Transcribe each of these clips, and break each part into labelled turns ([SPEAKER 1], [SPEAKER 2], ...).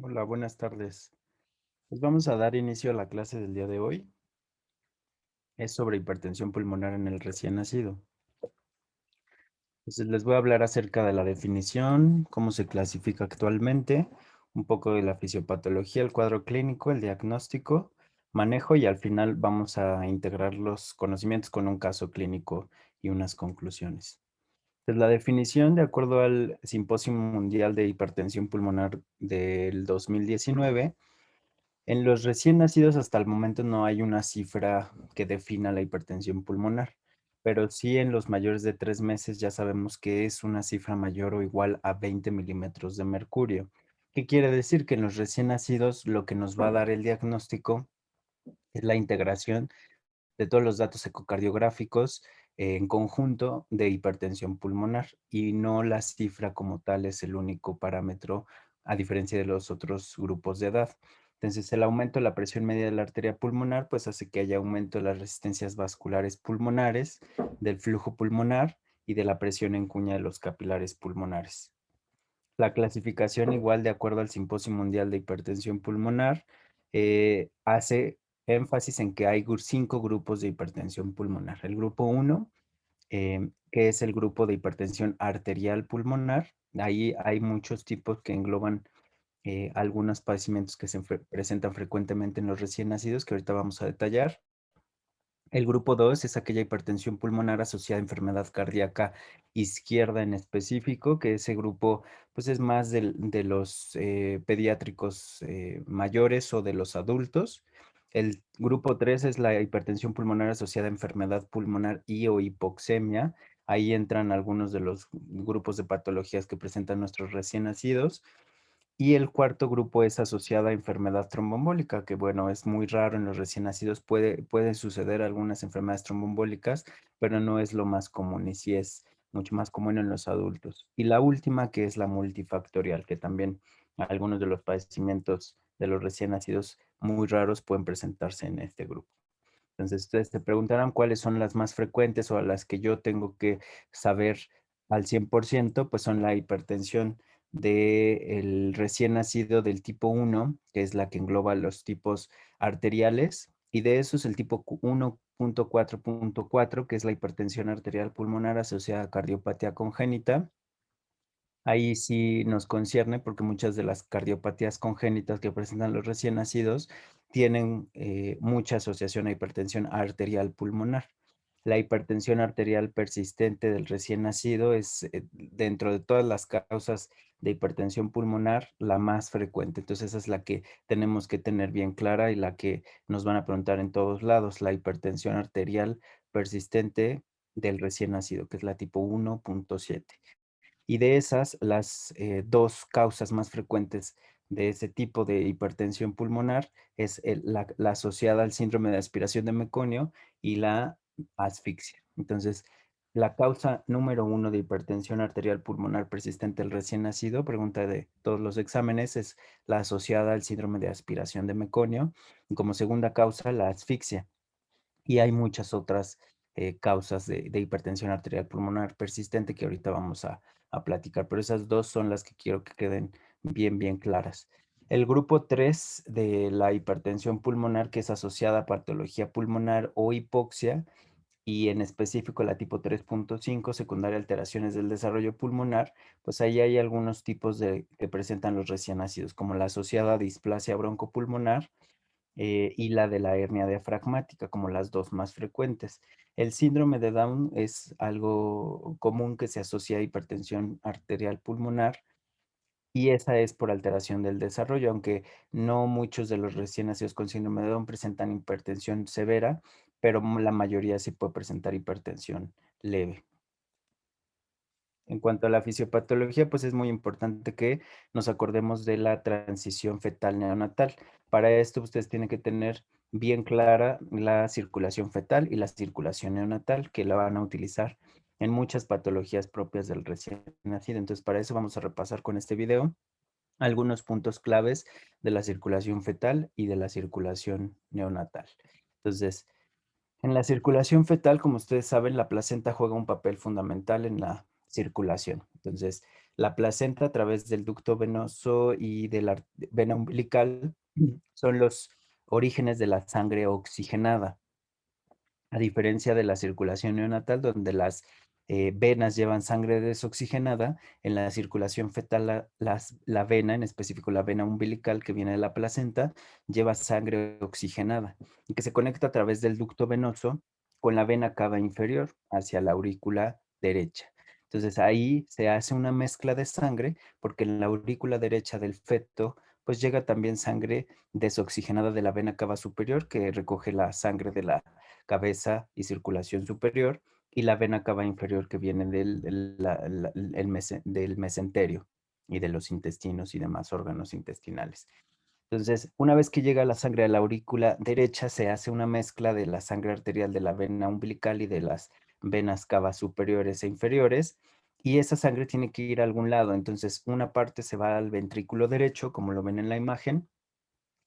[SPEAKER 1] Hola, buenas tardes. Pues vamos a dar inicio a la clase del día de hoy. Es sobre hipertensión pulmonar en el recién nacido. Entonces les voy a hablar acerca de la definición, cómo se clasifica actualmente, un poco de la fisiopatología, el cuadro clínico, el diagnóstico, manejo y al final vamos a integrar los conocimientos con un caso clínico y unas conclusiones. Pues la definición, de acuerdo al Simposio Mundial de Hipertensión Pulmonar del 2019, en los recién nacidos hasta el momento no hay una cifra que defina la hipertensión pulmonar, pero sí en los mayores de 3 meses ya sabemos que es una cifra mayor o igual a 20 milímetros de mercurio. ¿Qué quiere decir? Que en los recién nacidos lo que nos va a dar el diagnóstico es la integración de todos los datos ecocardiográficos en conjunto de hipertensión pulmonar y no la cifra como tal es el único parámetro a diferencia de los otros grupos de edad. Entonces, el aumento de la presión media de la arteria pulmonar pues hace que haya aumento de las resistencias vasculares pulmonares, del flujo pulmonar y de la presión en cuña de los capilares pulmonares. La clasificación, igual de acuerdo al Simposio Mundial de Hipertensión Pulmonar, hace énfasis en que hay 5 grupos de hipertensión pulmonar. El grupo 1, que es el grupo de hipertensión arterial pulmonar. Ahí hay muchos tipos que engloban algunos padecimientos que se presentan frecuentemente en los recién nacidos, que ahorita vamos a detallar. El grupo 2 es aquella hipertensión pulmonar asociada a enfermedad cardíaca izquierda en específico, que ese grupo pues es más de los pediátricos mayores o de los adultos. El grupo 3 es la hipertensión pulmonar asociada a enfermedad pulmonar y o hipoxemia. Ahí entran algunos de los grupos de patologías que presentan nuestros recién nacidos. Y el cuarto grupo es asociado a enfermedad tromboembólica, que bueno, es muy raro en los recién nacidos. Puede suceder algunas enfermedades tromboembólicas, pero no es lo más común y sí es mucho más común en los adultos. Y la última, que es la multifactorial, que también algunos de los padecimientos de los recién nacidos muy raros pueden presentarse en este grupo. Entonces, ustedes te preguntarán cuáles son las más frecuentes o a las que yo tengo que saber al 100%, pues son la hipertensión del recién nacido del tipo 1, que es la que engloba los tipos arteriales, y de esos el tipo 1.4.4, que es la hipertensión arterial pulmonar asociada a cardiopatía congénita. Ahí sí nos concierne porque muchas de las cardiopatías congénitas que presentan los recién nacidos tienen mucha asociación a hipertensión arterial pulmonar. La hipertensión arterial persistente del recién nacido es, dentro de todas las causas de hipertensión pulmonar, la más frecuente. Entonces, esa es la que tenemos que tener bien clara y la que nos van a preguntar en todos lados, la hipertensión arterial persistente del recién nacido, que es la tipo 1.7. Y de esas, las dos causas más frecuentes de ese tipo de hipertensión pulmonar es la asociada al síndrome de aspiración de meconio y la asfixia. Entonces, la causa número 1 de hipertensión arterial pulmonar persistente del recién nacido, pregunta de todos los exámenes, es la asociada al síndrome de aspiración de meconio. Y como segunda causa, la asfixia. Y hay muchas otras causas de hipertensión arterial pulmonar persistente que ahorita vamos a platicar, pero esas dos son las que quiero que queden bien, bien claras. El grupo 3 de la hipertensión pulmonar, que es asociada a patología pulmonar o hipoxia, y en específico la tipo 3.5, secundaria a alteraciones del desarrollo pulmonar, pues ahí hay algunos tipos que presentan los recién nacidos, como la asociada a displasia broncopulmonar, y la de la hernia diafragmática como las dos más frecuentes. El síndrome de Down es algo común que se asocia a hipertensión arterial pulmonar y esa es por alteración del desarrollo, aunque no muchos de los recién nacidos con síndrome de Down presentan hipertensión severa, pero la mayoría sí puede presentar hipertensión leve. En cuanto a la fisiopatología, pues es muy importante que nos acordemos de la transición fetal neonatal. Para esto, ustedes tienen que tener bien clara la circulación fetal y la circulación neonatal, que la van a utilizar en muchas patologías propias del recién nacido. Entonces, para eso vamos a repasar con este video algunos puntos claves de la circulación fetal y de la circulación neonatal. Entonces, en la circulación fetal, como ustedes saben, la placenta juega un papel fundamental en la circulación. Entonces, La placenta a través del ducto venoso y de la vena umbilical son los orígenes de la sangre oxigenada. A diferencia de la circulación neonatal, donde las venas llevan sangre desoxigenada, en la circulación fetal la vena, en específico la vena umbilical que viene de la placenta, lleva sangre oxigenada y que se conecta a través del ducto venoso con la vena cava inferior hacia la aurícula derecha. Entonces ahí se hace una mezcla de sangre porque en la aurícula derecha del feto pues llega también sangre desoxigenada de la vena cava superior que recoge la sangre de la cabeza y circulación superior, y la vena cava inferior que viene del mesenterio y de los intestinos y demás órganos intestinales. Entonces, una vez que llega la sangre a la aurícula derecha, se hace una mezcla de la sangre arterial de la vena umbilical y de las venas cavas superiores e inferiores, y esa sangre tiene que ir a algún lado. Entonces, una parte se va al ventrículo derecho, como lo ven en la imagen,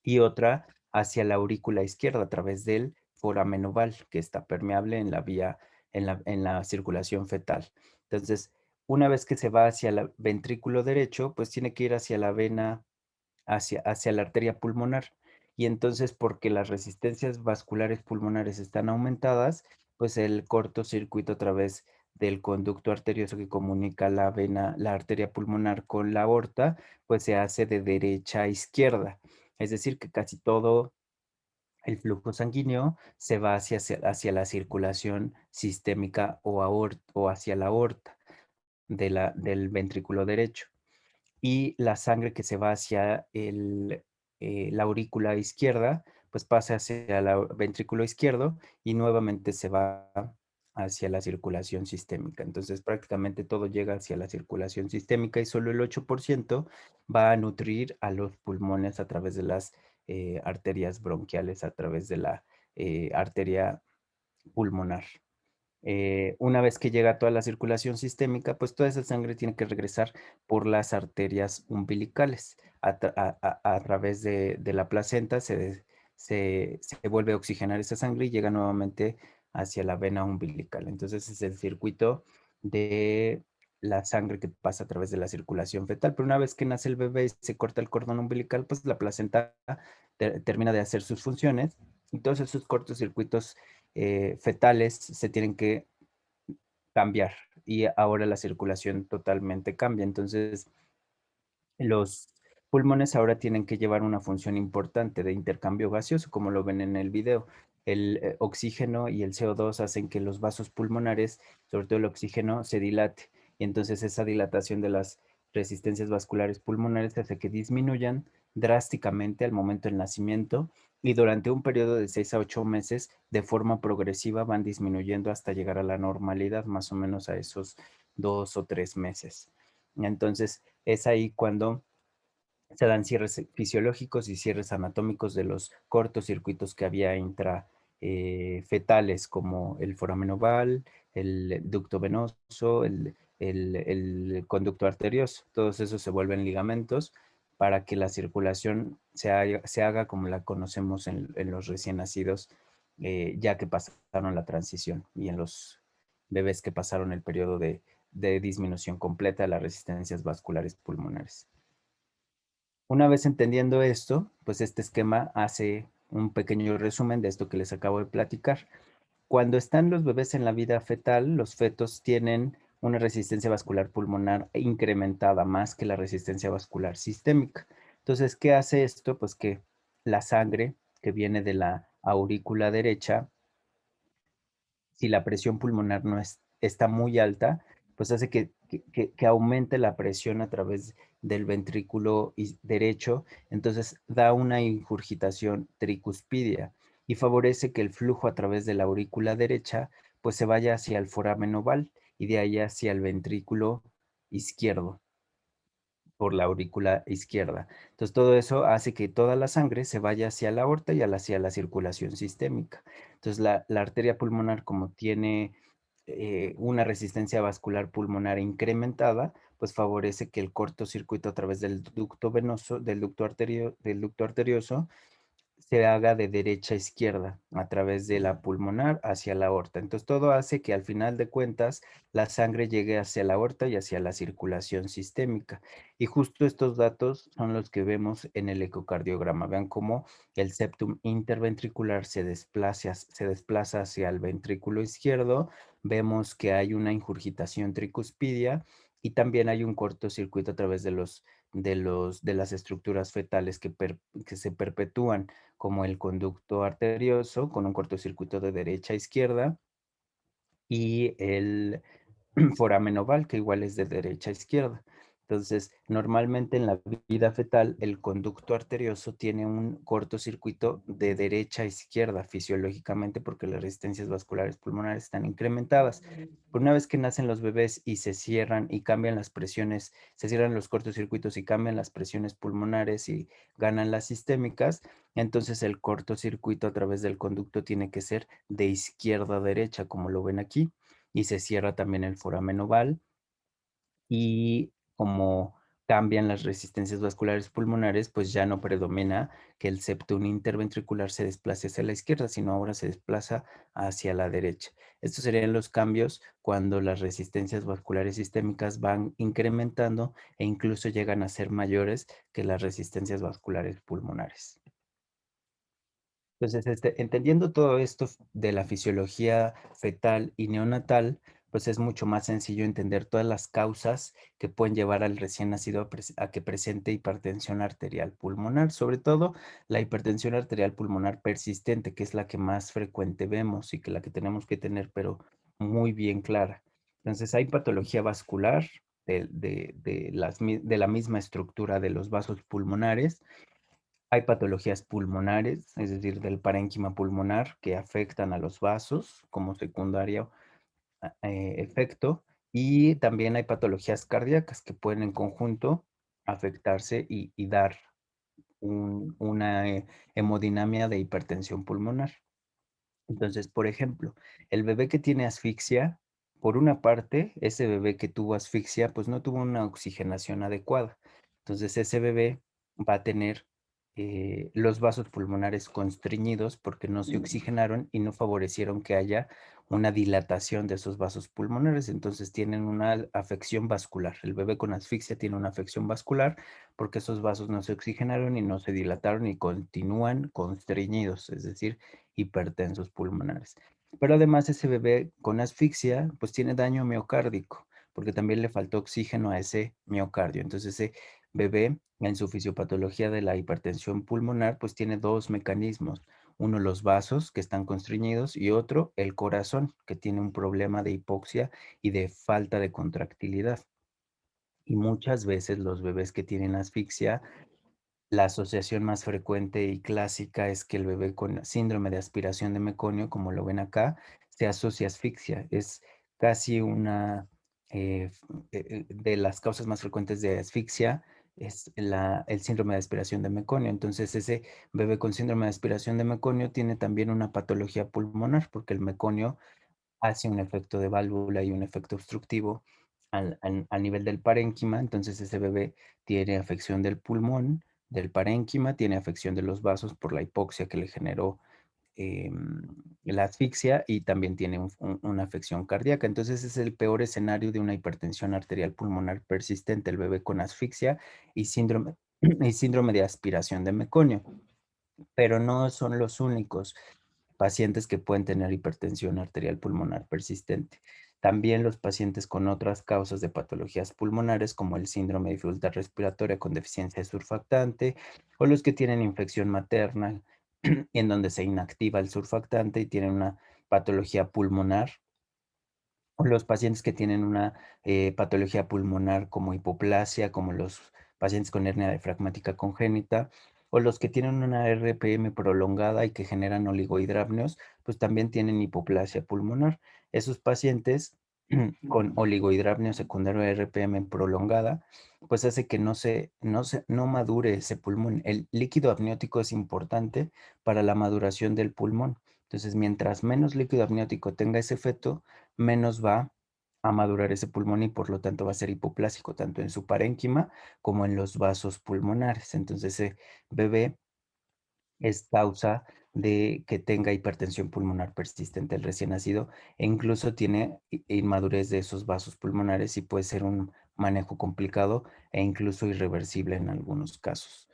[SPEAKER 1] y otra hacia la aurícula izquierda a través del foramen oval, que está permeable en la vía, en la circulación fetal. Entonces, una vez que se va hacia el ventrículo derecho, pues tiene que ir hacia la vena, hacia la arteria pulmonar. Y entonces, porque las resistencias vasculares pulmonares están aumentadas, pues el cortocircuito a través del conducto arterioso que comunica la vena, la arteria pulmonar con la aorta, pues se hace de derecha a izquierda. Es decir, que casi todo el flujo sanguíneo se va hacia la circulación sistémica o hacia la aorta del ventrículo derecho. Y la sangre que se va hacia la aurícula izquierda, pues pasa hacia el ventrículo izquierdo y nuevamente se va hacia la circulación sistémica. Entonces, prácticamente todo llega hacia la circulación sistémica y solo el 8% va a nutrir a los pulmones a través de las arterias bronquiales, a través de la arteria pulmonar. Una vez que llega toda la circulación sistémica, pues toda esa sangre tiene que regresar por las arterias umbilicales. A través de la placenta se vuelve a oxigenar esa sangre y llega nuevamente hacia la vena umbilical. Entonces es el circuito de la sangre que pasa a través de la circulación fetal. Pero una vez que nace el bebé y se corta el cordón umbilical, pues la placenta termina de hacer sus funciones y todos esos cortocircuitos fetales se tienen que cambiar y ahora la circulación totalmente cambia. Entonces, los pulmones ahora tienen que llevar una función importante de intercambio gaseoso, como lo ven en el video. El oxígeno y el CO2 hacen que los vasos pulmonares, sobre todo el oxígeno, se dilate. Y entonces esa dilatación de las resistencias vasculares pulmonares hace que disminuyan drásticamente al momento del nacimiento y durante un periodo de 6 a 8 meses, de forma progresiva, van disminuyendo hasta llegar a la normalidad, más o menos a esos 2 o 3 meses. Entonces, es ahí cuando se dan cierres fisiológicos y cierres anatómicos de los cortocircuitos que había fetales, como el foramen oval, el ducto venoso, el conducto arterioso. Todos esos se vuelven ligamentos para que la circulación se haga como la conocemos en los recién nacidos, ya que pasaron la transición, y en los bebés que pasaron el periodo de disminución completa de las resistencias vasculares pulmonares. Una vez entendiendo esto, pues este esquema hace un pequeño resumen de esto que les acabo de platicar. Cuando están los bebés en la vida fetal, los fetos tienen una resistencia vascular pulmonar incrementada más que la resistencia vascular sistémica. Entonces, ¿qué hace esto? Pues que la sangre que viene de la aurícula derecha, si la presión pulmonar no está muy alta, pues hace que aumente la presión a través del ventrículo derecho, entonces da una ingurgitación tricuspidia y favorece que el flujo a través de la aurícula derecha pues se vaya hacia el foramen oval y de ahí hacia el ventrículo izquierdo por la aurícula izquierda. Entonces, todo eso hace que toda la sangre se vaya hacia la aorta y hacia la circulación sistémica. Entonces, la arteria pulmonar, como tiene una resistencia vascular pulmonar incrementada, pues favorece que el cortocircuito a través del ducto venoso, del ducto arterioso, se haga de derecha a izquierda a través de la pulmonar hacia la aorta. Entonces, todo hace que al final de cuentas la sangre llegue hacia la aorta y hacia la circulación sistémica. Y justo estos datos son los que vemos en el ecocardiograma. Vean cómo el septum interventricular se desplaza hacia el ventrículo izquierdo. Vemos que hay una ingurgitación tricuspidia y también hay un cortocircuito a través de las estructuras fetales que se perpetúan, como el conducto arterioso con un cortocircuito de derecha a izquierda y el foramen oval, que igual es de derecha a izquierda. Entonces, normalmente en la vida fetal, el conducto arterioso tiene un cortocircuito de derecha a izquierda fisiológicamente porque las resistencias vasculares pulmonares están incrementadas. Pero una vez que nacen los bebés y se cierran y cambian las presiones, se cierran los cortocircuitos y cambian las presiones pulmonares y ganan las sistémicas, entonces el cortocircuito a través del conducto tiene que ser de izquierda a derecha, como lo ven aquí, y se cierra también el foramen oval y como cambian las resistencias vasculares pulmonares, pues ya no predomina que el septum interventricular se desplace hacia la izquierda, sino ahora se desplaza hacia la derecha. Estos serían los cambios cuando las resistencias vasculares sistémicas van incrementando e incluso llegan a ser mayores que las resistencias vasculares pulmonares. Entonces, entendiendo todo esto de la fisiología fetal y neonatal, pues es mucho más sencillo entender todas las causas que pueden llevar al recién nacido a que presente hipertensión arterial pulmonar, sobre todo la hipertensión arterial pulmonar persistente, que es la que más frecuente vemos y que la que tenemos que tener, pero muy bien clara. Entonces, hay patología vascular de la misma estructura de los vasos pulmonares. Hay patologías pulmonares, es decir, del parénquima pulmonar, que afectan a los vasos como secundario efecto, y también hay patologías cardíacas que pueden en conjunto afectarse y dar una hemodinamia de hipertensión pulmonar. Entonces, por ejemplo, el bebé que tiene asfixia, por una parte, ese bebé que tuvo asfixia, pues no tuvo una oxigenación adecuada. Entonces, ese bebé va a tener los vasos pulmonares constriñidos porque no se oxigenaron y no favorecieron que haya una dilatación de esos vasos pulmonares. Entonces, tienen una afección vascular. El bebé con asfixia tiene una afección vascular porque esos vasos no se oxigenaron y no se dilataron y continúan constriñidos, es decir, hipertensos pulmonares. Pero además ese bebé con asfixia pues tiene daño miocárdico porque también le faltó oxígeno a ese miocardio. Entonces ese bebé en su fisiopatología de la hipertensión pulmonar pues tiene dos mecanismos. Uno, los vasos que están constriñidos y otro, el corazón que tiene un problema de hipoxia y de falta de contractilidad. Y muchas veces los bebés que tienen asfixia, la asociación más frecuente y clásica es que el bebé con síndrome de aspiración de meconio, como lo ven acá, se asocia a asfixia. Es casi una de las causas más frecuentes de asfixia es el síndrome de aspiración de meconio. Entonces, ese bebé con síndrome de aspiración de meconio tiene también una patología pulmonar, porque el meconio hace un efecto de válvula y un efecto obstructivo a nivel del parénquima. Entonces ese bebé tiene afección del pulmón, del parénquima, tiene afección de los vasos por la hipoxia que le generó la asfixia y también tiene una afección cardíaca. Entonces es el peor escenario de una hipertensión arterial pulmonar persistente, el bebé con asfixia y y síndrome de aspiración de meconio. Pero no son los únicos pacientes que pueden tener hipertensión arterial pulmonar persistente. También los pacientes con otras causas de patologías pulmonares, como el síndrome de dificultad respiratoria con deficiencia de surfactante, o los que tienen infección materna, en donde se inactiva el surfactante y tienen una patología pulmonar, o los pacientes que tienen una patología pulmonar como hipoplasia, como los pacientes con hernia diafragmática congénita, o los que tienen una RPM prolongada y que generan oligohidramnios, pues también tienen hipoplasia pulmonar. Esos pacientes con oligohidramnio secundario a RPM prolongada, pues hace que no madure ese pulmón. El líquido amniótico es importante para la maduración del pulmón. Entonces, mientras menos líquido amniótico tenga ese feto, menos va a madurar ese pulmón y por lo tanto va a ser hipoplásico tanto en su parénquima como en los vasos pulmonares. Entonces ese bebé es causa de que tenga hipertensión pulmonar persistente el recién nacido e incluso tiene inmadurez de esos vasos pulmonares y puede ser un manejo complicado e incluso irreversible en algunos casos.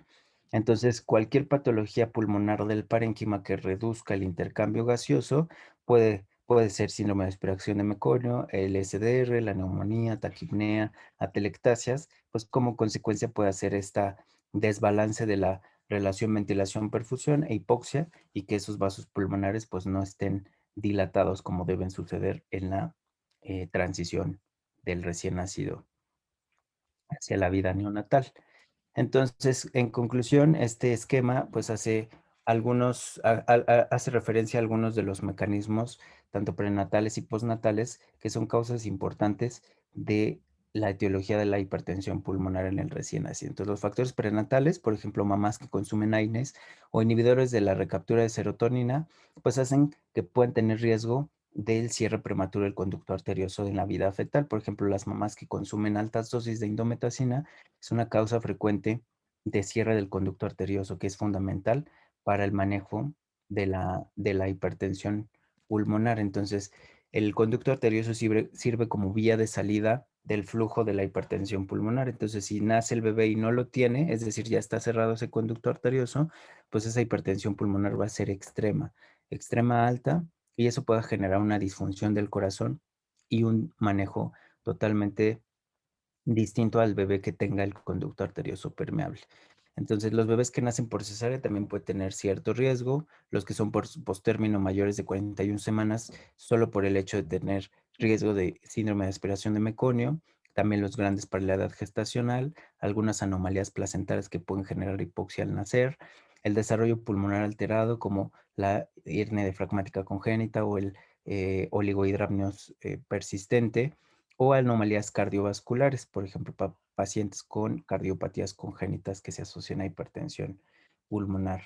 [SPEAKER 1] Entonces, cualquier patología pulmonar del parénquima que reduzca el intercambio gaseoso puede ser síndrome de aspiración de meconio, el SDR, la neumonía, taquipnea, atelectasias, pues como consecuencia puede hacer esta desbalance de la relación ventilación-perfusión e hipoxia y que esos vasos pulmonares pues no estén dilatados como deben suceder en la transición del recién nacido hacia la vida neonatal. Entonces, en conclusión, este esquema pues hace referencia a algunos de los mecanismos, tanto prenatales y postnatales, que son causas importantes de la etiología de la hipertensión pulmonar en el recién nacido. Entonces, los factores prenatales, por ejemplo, mamás que consumen AINES o inhibidores de la recaptura de serotonina, pues hacen que puedan tener riesgo del cierre prematuro del conducto arterioso en la vida fetal. Por ejemplo, las mamás que consumen altas dosis de indometacina es una causa frecuente de cierre del conducto arterioso que es fundamental para el manejo de la hipertensión pulmonar. Entonces, el conducto arterioso sirve como vía de salida del flujo de la hipertensión pulmonar. Entonces, si nace el bebé y no lo tiene, es decir, ya está cerrado ese conducto arterioso, pues esa hipertensión pulmonar va a ser extrema, extrema alta, y eso puede generar una disfunción del corazón y un manejo totalmente distinto al bebé que tenga el conducto arterioso permeable. Entonces, los bebés que nacen por cesárea también pueden tener cierto riesgo, los que son por postérmino mayores de 41 semanas, solo por el hecho de tener riesgo de síndrome de aspiración de meconio, también los grandes para la edad gestacional, algunas anomalías placentarias que pueden generar hipoxia al nacer, el desarrollo pulmonar alterado como la hernia diafragmática congénita o el oligohidramnios persistente, o anomalías cardiovasculares, por ejemplo, pacientes con cardiopatías congénitas que se asocian a hipertensión pulmonar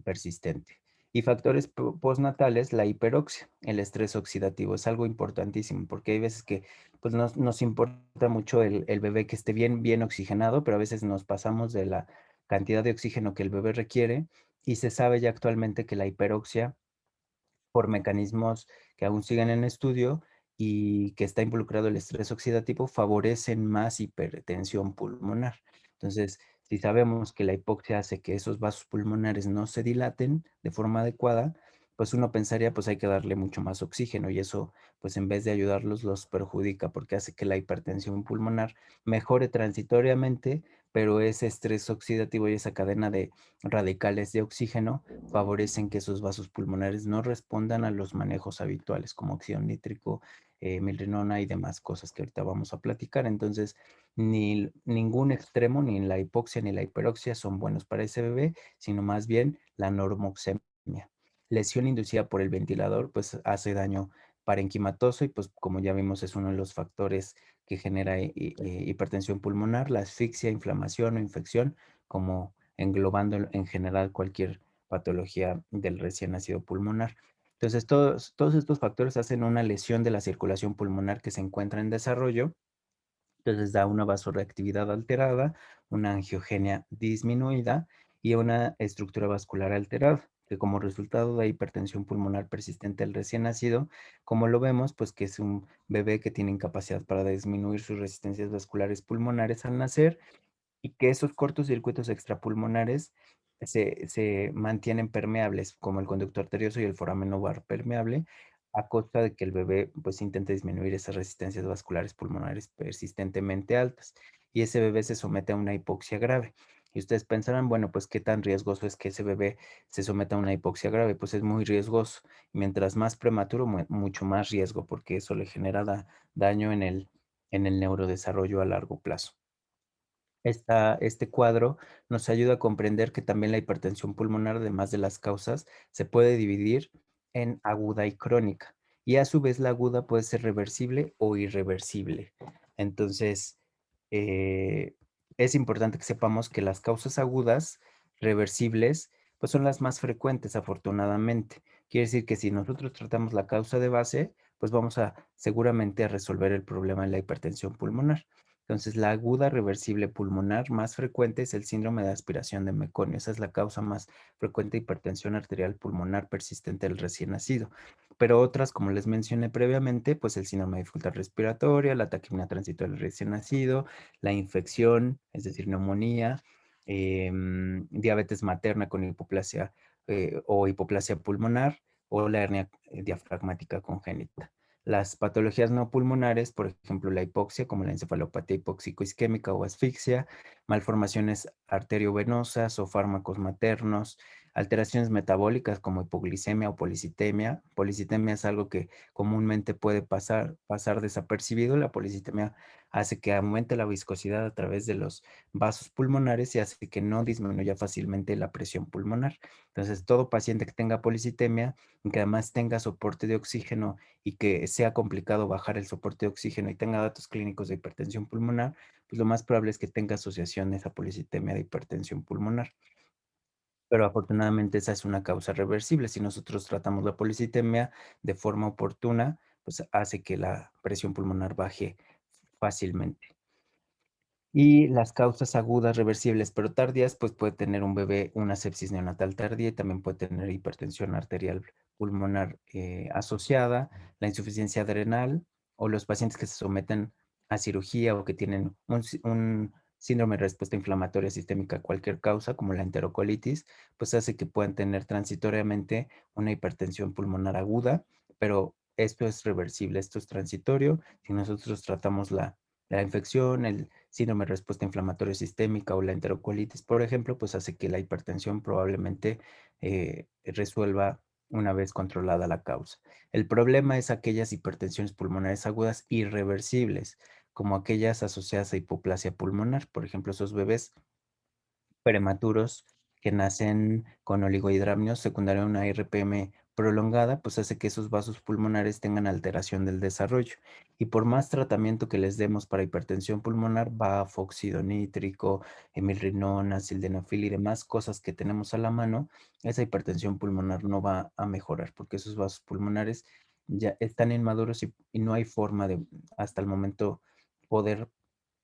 [SPEAKER 1] persistente. Y factores postnatales, la hiperoxia, el estrés oxidativo, es algo importantísimo porque hay veces que pues, nos importa mucho el bebé que esté bien, bien oxigenado, pero a veces nos pasamos de la cantidad de oxígeno que el bebé requiere y se sabe ya actualmente que la hiperoxia por mecanismos que aún siguen en estudio y que está involucrado el estrés oxidativo, favorecen más hipertensión pulmonar. Entonces, si sabemos que la hipoxia hace que esos vasos pulmonares no se dilaten de forma adecuada, pues uno pensaría, pues hay que darle mucho más oxígeno y eso, pues en vez de ayudarlos, los perjudica porque hace que la hipertensión pulmonar mejore transitoriamente, pero ese estrés oxidativo y esa cadena de radicales de oxígeno favorecen que esos vasos pulmonares no respondan a los manejos habituales como óxido nítrico, milrinona y demás cosas que ahorita vamos a platicar. Entonces, ni ningún extremo, ni la hipoxia ni la hiperoxia son buenos para ese bebé, sino más bien la normoxemia. Lesión inducida por el ventilador, pues hace daño parenquimatoso y pues como ya vimos es uno de los factores que genera hipertensión pulmonar, la asfixia, inflamación o infección, como englobando en general cualquier patología del recién nacido pulmonar. Entonces, todos estos factores hacen una lesión de la circulación pulmonar que se encuentra en desarrollo. Entonces, da una vasoreactividad alterada, una angiogenia disminuida y una estructura vascular alterada, que como resultado da hipertensión pulmonar persistente al recién nacido, como lo vemos, pues que es un bebé que tiene incapacidad para disminuir sus resistencias vasculares pulmonares al nacer y que esos cortocircuitos extrapulmonares se mantienen permeables, como el conducto arterioso y el foramen ovar permeable, a costa de que el bebé pues intente disminuir esas resistencias vasculares pulmonares persistentemente altas. Y ese bebé se somete a una hipoxia grave. Y ustedes pensarán, bueno, pues qué tan riesgoso es que ese bebé se someta a una hipoxia grave. Pues es muy riesgoso. Mientras más prematuro, mucho más riesgo, porque eso le genera daño en el neurodesarrollo a largo plazo. Este cuadro nos ayuda a comprender que también la hipertensión pulmonar, además de las causas, se puede dividir en aguda y crónica. Y a su vez la aguda puede ser reversible o irreversible. Entonces, eh, es importante que sepamos que las causas agudas reversibles, pues son las más frecuentes, afortunadamente. Quiere decir que si nosotros tratamos la causa de base, pues vamos a seguramente a resolver el problema de la hipertensión pulmonar. Entonces, la aguda reversible pulmonar más frecuente es el síndrome de aspiración de meconio. Esa es la causa más frecuente de hipertensión arterial pulmonar persistente del recién nacido. Pero otras, como les mencioné previamente, pues el síndrome de dificultad respiratoria, la taquipnea transitoria del recién nacido, la infección, es decir, neumonía, diabetes materna con hipoplasia o hipoplasia pulmonar o la hernia diafragmática congénita. Las patologías no pulmonares, por ejemplo, la hipoxia, como la encefalopatía hipóxico-isquémica o asfixia, malformaciones arteriovenosas o fármacos maternos, alteraciones metabólicas como hipoglicemia o policitemia. Policitemia es algo que comúnmente puede pasar desapercibido. La policitemia hace que aumente la viscosidad a través de los vasos pulmonares y hace que no disminuya fácilmente la presión pulmonar. Entonces, todo paciente que tenga policitemia y que además tenga soporte de oxígeno y que sea complicado bajar el soporte de oxígeno y tenga datos clínicos de hipertensión pulmonar, pues lo más probable es que tenga asociación de esa policitemia de hipertensión pulmonar. Pero afortunadamente esa es una causa reversible. Si nosotros tratamos la policitemia de forma oportuna, pues hace que la presión pulmonar baje fácilmente. Y las causas agudas reversibles pero tardías, pues puede tener un bebé una sepsis neonatal tardía y también puede tener hipertensión arterial pulmonar asociada, la insuficiencia adrenal o los pacientes que se someten a cirugía o que tienen un síndrome de respuesta inflamatoria sistémica a cualquier causa, como la enterocolitis, pues hace que puedan tener transitoriamente una hipertensión pulmonar aguda, pero esto es reversible, esto es transitorio. Si nosotros tratamos la infección, el síndrome de respuesta inflamatoria sistémica o la enterocolitis, por ejemplo, pues hace que la hipertensión probablemente resuelva una vez controlada la causa. El problema es aquellas hipertensiones pulmonares agudas irreversibles, como aquellas asociadas a hipoplasia pulmonar, por ejemplo, esos bebés prematuros que nacen con oligohidramnios secundario a una RPM prolongada, pues hace que esos vasos pulmonares tengan alteración del desarrollo. Y por más tratamiento que les demos para hipertensión pulmonar, óxido nítrico, emilrinona, sildenafil y demás cosas que tenemos a la mano, esa hipertensión pulmonar no va a mejorar porque esos vasos pulmonares ya están inmaduros y no hay forma de, hasta el momento, poder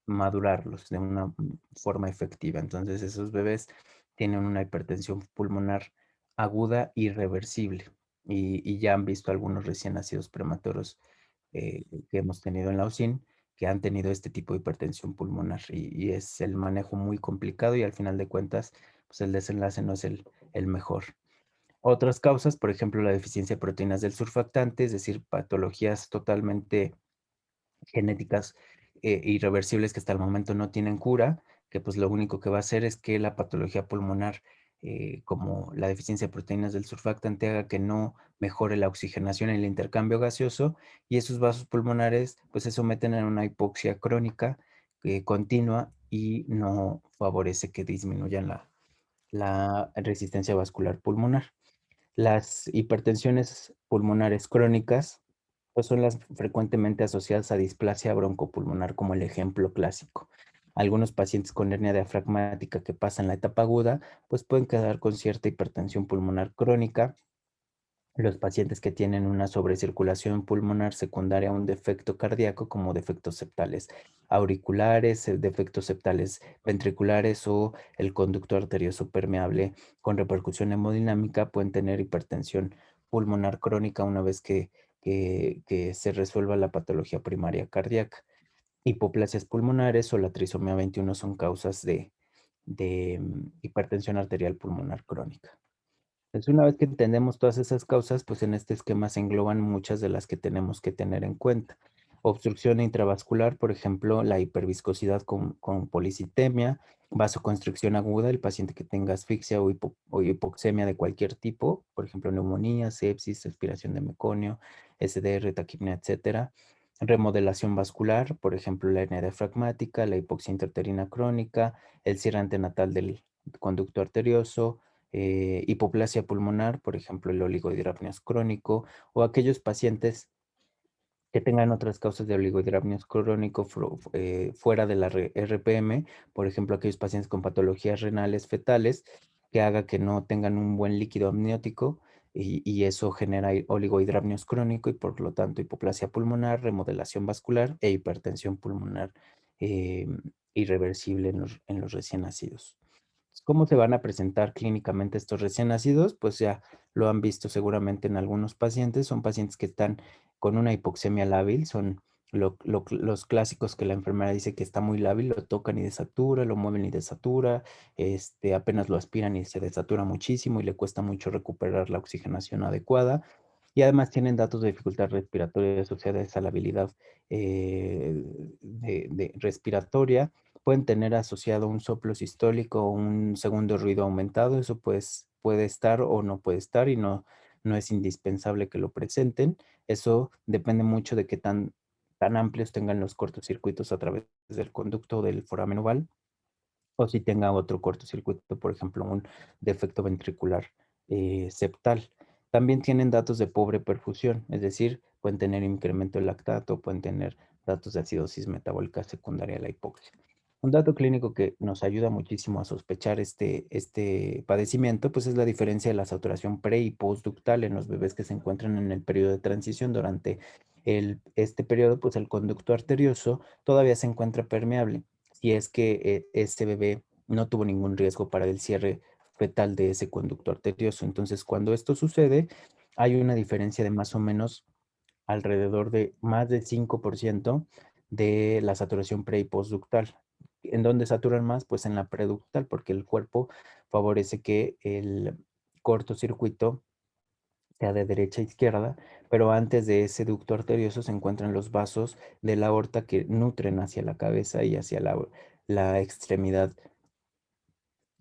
[SPEAKER 1] madurarlos de una forma efectiva. Entonces, esos bebés tienen una hipertensión pulmonar aguda irreversible y ya han visto algunos recién nacidos prematuros que hemos tenido en la UCIN que han tenido este tipo de hipertensión pulmonar y es el manejo muy complicado y al final de cuentas, pues el desenlace no es el mejor. Otras causas, por ejemplo, la deficiencia de proteínas del surfactante, es decir, patologías totalmente genéticas irreversibles que hasta el momento no tienen cura, que pues lo único que va a hacer es que la patología pulmonar, como la deficiencia de proteínas del surfactante, haga que no mejore la oxigenación y el intercambio gaseoso, y esos vasos pulmonares pues se someten a una hipoxia crónica continua y no favorece que disminuyan la resistencia vascular pulmonar. Las hipertensiones pulmonares crónicas pues son las frecuentemente asociadas a displasia broncopulmonar como el ejemplo clásico. Algunos pacientes con hernia diafragmática que pasan la etapa aguda pues pueden quedar con cierta hipertensión pulmonar crónica. Los pacientes que tienen una sobrecirculación pulmonar secundaria a un defecto cardíaco, como defectos septales auriculares, defectos septales ventriculares o el conducto arterioso permeable con repercusión hemodinámica, pueden tener hipertensión pulmonar crónica una vez que se resuelva la patología primaria cardíaca. Hipoplasias pulmonares o la trisomía 21 son causas de hipertensión arterial pulmonar crónica. Entonces, una vez que entendemos todas esas causas, pues en este esquema se engloban muchas de las que tenemos que tener en cuenta. Obstrucción intravascular, por ejemplo, la hiperviscosidad con policitemia, vasoconstricción aguda, el paciente que tenga asfixia o hipoxemia de cualquier tipo, por ejemplo, neumonía, sepsis, aspiración de meconio, SDR, taquipnea, etcétera. Remodelación vascular, por ejemplo, la hernia diafragmática, la hipoxia intrauterina crónica, el cierre antenatal del conducto arterioso, hipoplasia pulmonar, por ejemplo, el oligohidramnios crónico, o aquellos pacientes que tengan otras causas de oligohidramnios crónico fuera de la RPM, por ejemplo, aquellos pacientes con patologías renales fetales, que haga que no tengan un buen líquido amniótico y eso genera oligohidramnios crónico y por lo tanto hipoplasia pulmonar, remodelación vascular e hipertensión pulmonar eh, irreversible en los recién nacidos. ¿Cómo se van a presentar clínicamente estos recién nacidos? Pues ya lo han visto seguramente en algunos pacientes. Son pacientes que están con una hipoxemia lábil. Son los clásicos que la enfermera dice que está muy lábil, lo tocan y desatura, lo mueven y desatura, apenas lo aspiran y se desatura muchísimo y le cuesta mucho recuperar la oxigenación adecuada. Y además tienen datos de dificultad respiratoria asociadas a la habilidad respiratoria. Pueden tener asociado un soplo sistólico o un segundo ruido aumentado. Eso pues puede estar o no puede estar y no es indispensable que lo presenten. Eso depende mucho de qué tan amplios tengan los cortocircuitos a través del conducto del foramen oval o si tenga otro cortocircuito, por ejemplo, un defecto ventricular septal. También tienen datos de pobre perfusión, es decir, pueden tener incremento de lactato, pueden tener datos de acidosis metabólica secundaria a la hipoxia. Un dato clínico que nos ayuda muchísimo a sospechar este padecimiento, pues es la diferencia de la saturación pre y postductal en los bebés que se encuentran en el periodo de transición. Durante este periodo, pues el conducto arterioso todavía se encuentra permeable si es que ese bebé no tuvo ningún riesgo para el cierre fetal de ese conducto arterioso. Entonces, cuando esto sucede, hay una diferencia de más o menos alrededor de más de 5% de la saturación pre y postductal. ¿En dónde saturan más? Pues en la preductal, porque el cuerpo favorece que el cortocircuito sea de derecha a izquierda, pero antes de ese ducto arterioso se encuentran los vasos de la aorta que nutren hacia la cabeza y hacia la extremidad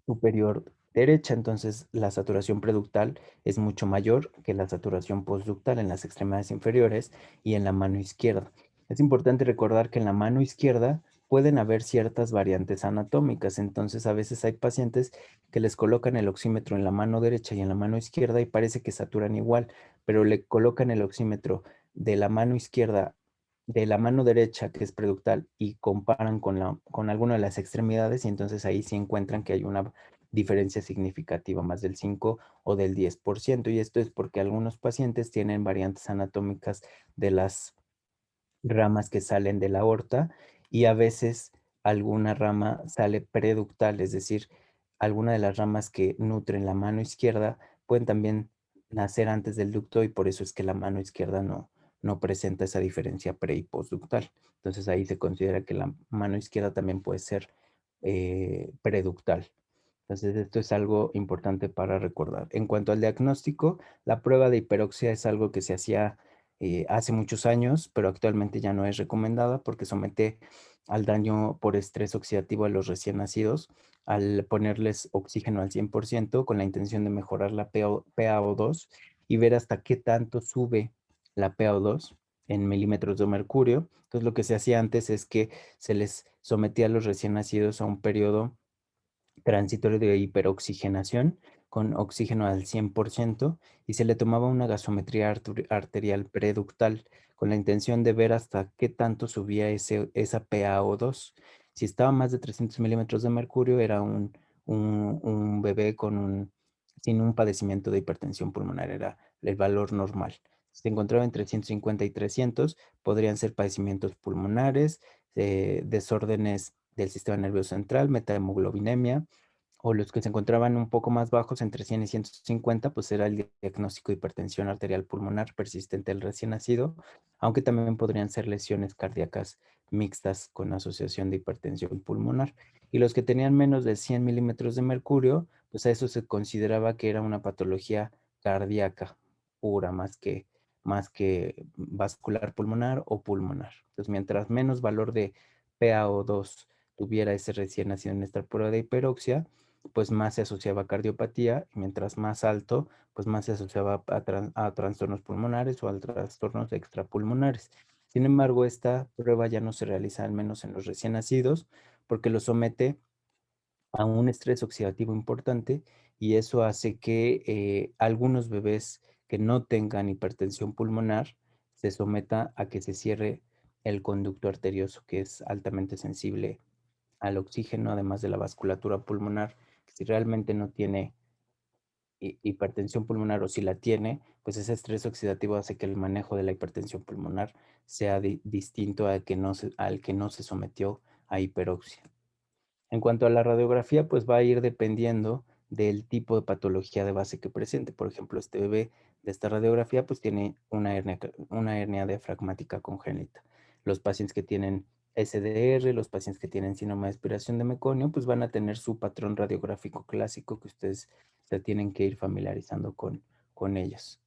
[SPEAKER 1] superior derecha. Entonces la saturación preductal es mucho mayor que la saturación postductal en las extremidades inferiores y en la mano izquierda. Es importante recordar que en la mano izquierda pueden haber ciertas variantes anatómicas. Entonces a veces hay pacientes que les colocan el oxímetro en la mano derecha y en la mano izquierda y parece que saturan igual, pero le colocan el oxímetro de la mano izquierda, de la mano derecha, que es preductal, y comparan con alguna de las extremidades, y entonces ahí sí encuentran que hay una diferencia significativa, más del 5 o del 10%. Y esto es porque algunos pacientes tienen variantes anatómicas de las ramas que salen de la aorta y a veces alguna rama sale preductal, es decir, alguna de las ramas que nutren la mano izquierda pueden también nacer antes del ducto y por eso es que la mano izquierda no presenta esa diferencia pre y postductal. Entonces ahí se considera que la mano izquierda también puede ser preductal. Entonces, esto es algo importante para recordar. En cuanto al diagnóstico, la prueba de hiperoxia es algo que se hacía hace muchos años, pero actualmente ya no es recomendada porque somete al daño por estrés oxidativo a los recién nacidos al ponerles oxígeno al 100% con la intención de mejorar la PaO2 y ver hasta qué tanto sube la PaO2 en milímetros de mercurio. Entonces, lo que se hacía antes es que se les sometía a los recién nacidos a un periodo transitorio de hiperoxigenación con oxígeno al 100% y se le tomaba una gasometría arterial preductal con la intención de ver hasta qué tanto subía esa PaO2. Si estaba más de 300 milímetros de mercurio, era un bebé sin un padecimiento de hipertensión pulmonar, era el valor normal. Si se encontraba entre 150 y 300, podrían ser padecimientos pulmonares, desórdenes del sistema nervioso central, metahemoglobinemia, o los que se encontraban un poco más bajos, entre 100 y 150, pues era el diagnóstico de hipertensión arterial pulmonar persistente del recién nacido, aunque también podrían ser lesiones cardíacas mixtas con asociación de hipertensión pulmonar. Y los que tenían menos de 100 milímetros de mercurio, pues a eso se consideraba que era una patología cardíaca pura, más que vascular pulmonar o pulmonar. Entonces, mientras menos valor de PaO2 tuviera ese recién nacido en esta prueba de hiperoxia, pues más se asociaba a cardiopatía, y mientras más alto, pues más se asociaba a trastornos pulmonares o a trastornos extrapulmonares. Sin embargo, esta prueba ya no se realiza al menos en los recién nacidos porque lo somete a un estrés oxidativo importante y eso hace que algunos bebés que no tengan hipertensión pulmonar se someta a que se cierre el conducto arterioso, que es altamente sensible al oxígeno, además de la vasculatura pulmonar. Si realmente no tiene hipertensión pulmonar o si la tiene, pues ese estrés oxidativo hace que el manejo de la hipertensión pulmonar sea distinto al que no se sometió a hiperoxia. En cuanto a la radiografía, pues va a ir dependiendo del tipo de patología de base que presente. Por ejemplo, este bebé de esta radiografía pues tiene una hernia diafragmática congénita. Los pacientes que tienen SDR, los pacientes que tienen síndrome de aspiración de meconio, pues van a tener su patrón radiográfico clásico que ustedes se tienen que ir familiarizando con ellos.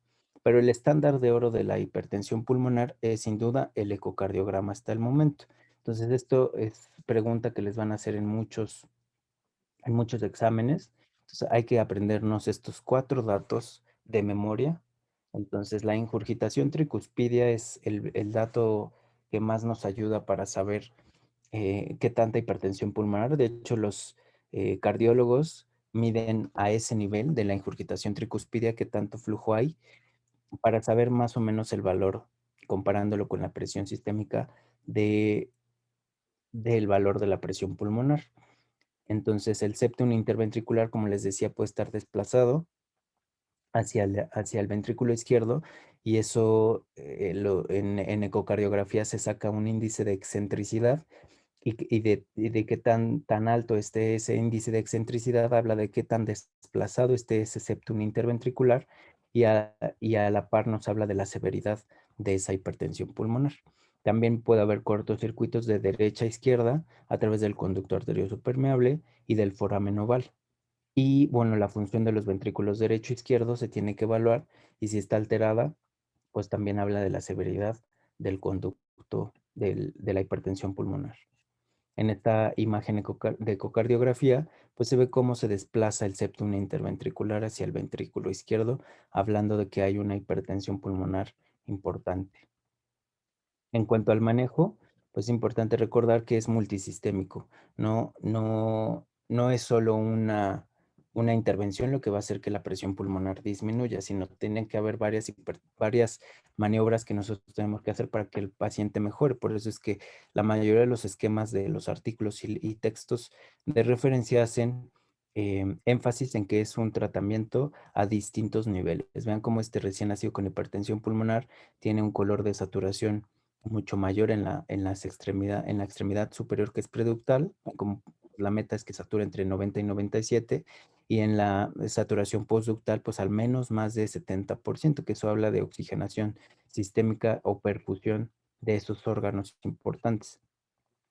[SPEAKER 1] Pero el estándar de oro de la hipertensión pulmonar es sin duda el ecocardiograma hasta el momento. Entonces, esto es pregunta que les van a hacer en muchos exámenes. Entonces, hay que aprendernos estos 4 datos de memoria. Entonces, la ingurgitación tricuspidia es el dato que más nos ayuda para saber qué tanta hipertensión pulmonar. De hecho, los cardiólogos miden a ese nivel de la ingurgitación tricuspidia qué tanto flujo hay para saber más o menos el valor, comparándolo con la presión sistémica de del valor de la presión pulmonar. Entonces, el septum interventricular, como les decía, puede estar desplazado hacia el ventrículo izquierdo y eso en ecocardiografía se saca un índice de excentricidad y de qué tan alto esté ese índice de excentricidad, habla de qué tan desplazado esté ese septum interventricular y a la par nos habla de la severidad de esa hipertensión pulmonar. También puede haber cortocircuitos de derecha a izquierda a través del conducto arterioso permeable y del foramen oval. Y bueno, la función de los ventrículos derecho e izquierdo se tiene que evaluar y si está alterada, pues también habla de la severidad del conducto de la hipertensión pulmonar. En esta imagen de ecocardiografía, pues se ve cómo se desplaza el septum interventricular hacia el ventrículo izquierdo, hablando de que hay una hipertensión pulmonar importante. En cuanto al manejo, pues es importante recordar que es multisistémico. No es solo una intervención lo que va a hacer que la presión pulmonar disminuya, sino tienen que haber varias maniobras que nosotros tenemos que hacer para que el paciente mejore. Por eso es que la mayoría de los esquemas de los artículos y textos de referencia hacen énfasis en que es un tratamiento a distintos niveles. Vean cómo este recién nacido con hipertensión pulmonar tiene un color de saturación mucho mayor en la extremidad superior que es preductal, como la meta es que sature entre 90 y 97, y en la saturación postductal, pues al menos más de 70%, que eso habla de oxigenación sistémica o perfusión de esos órganos importantes.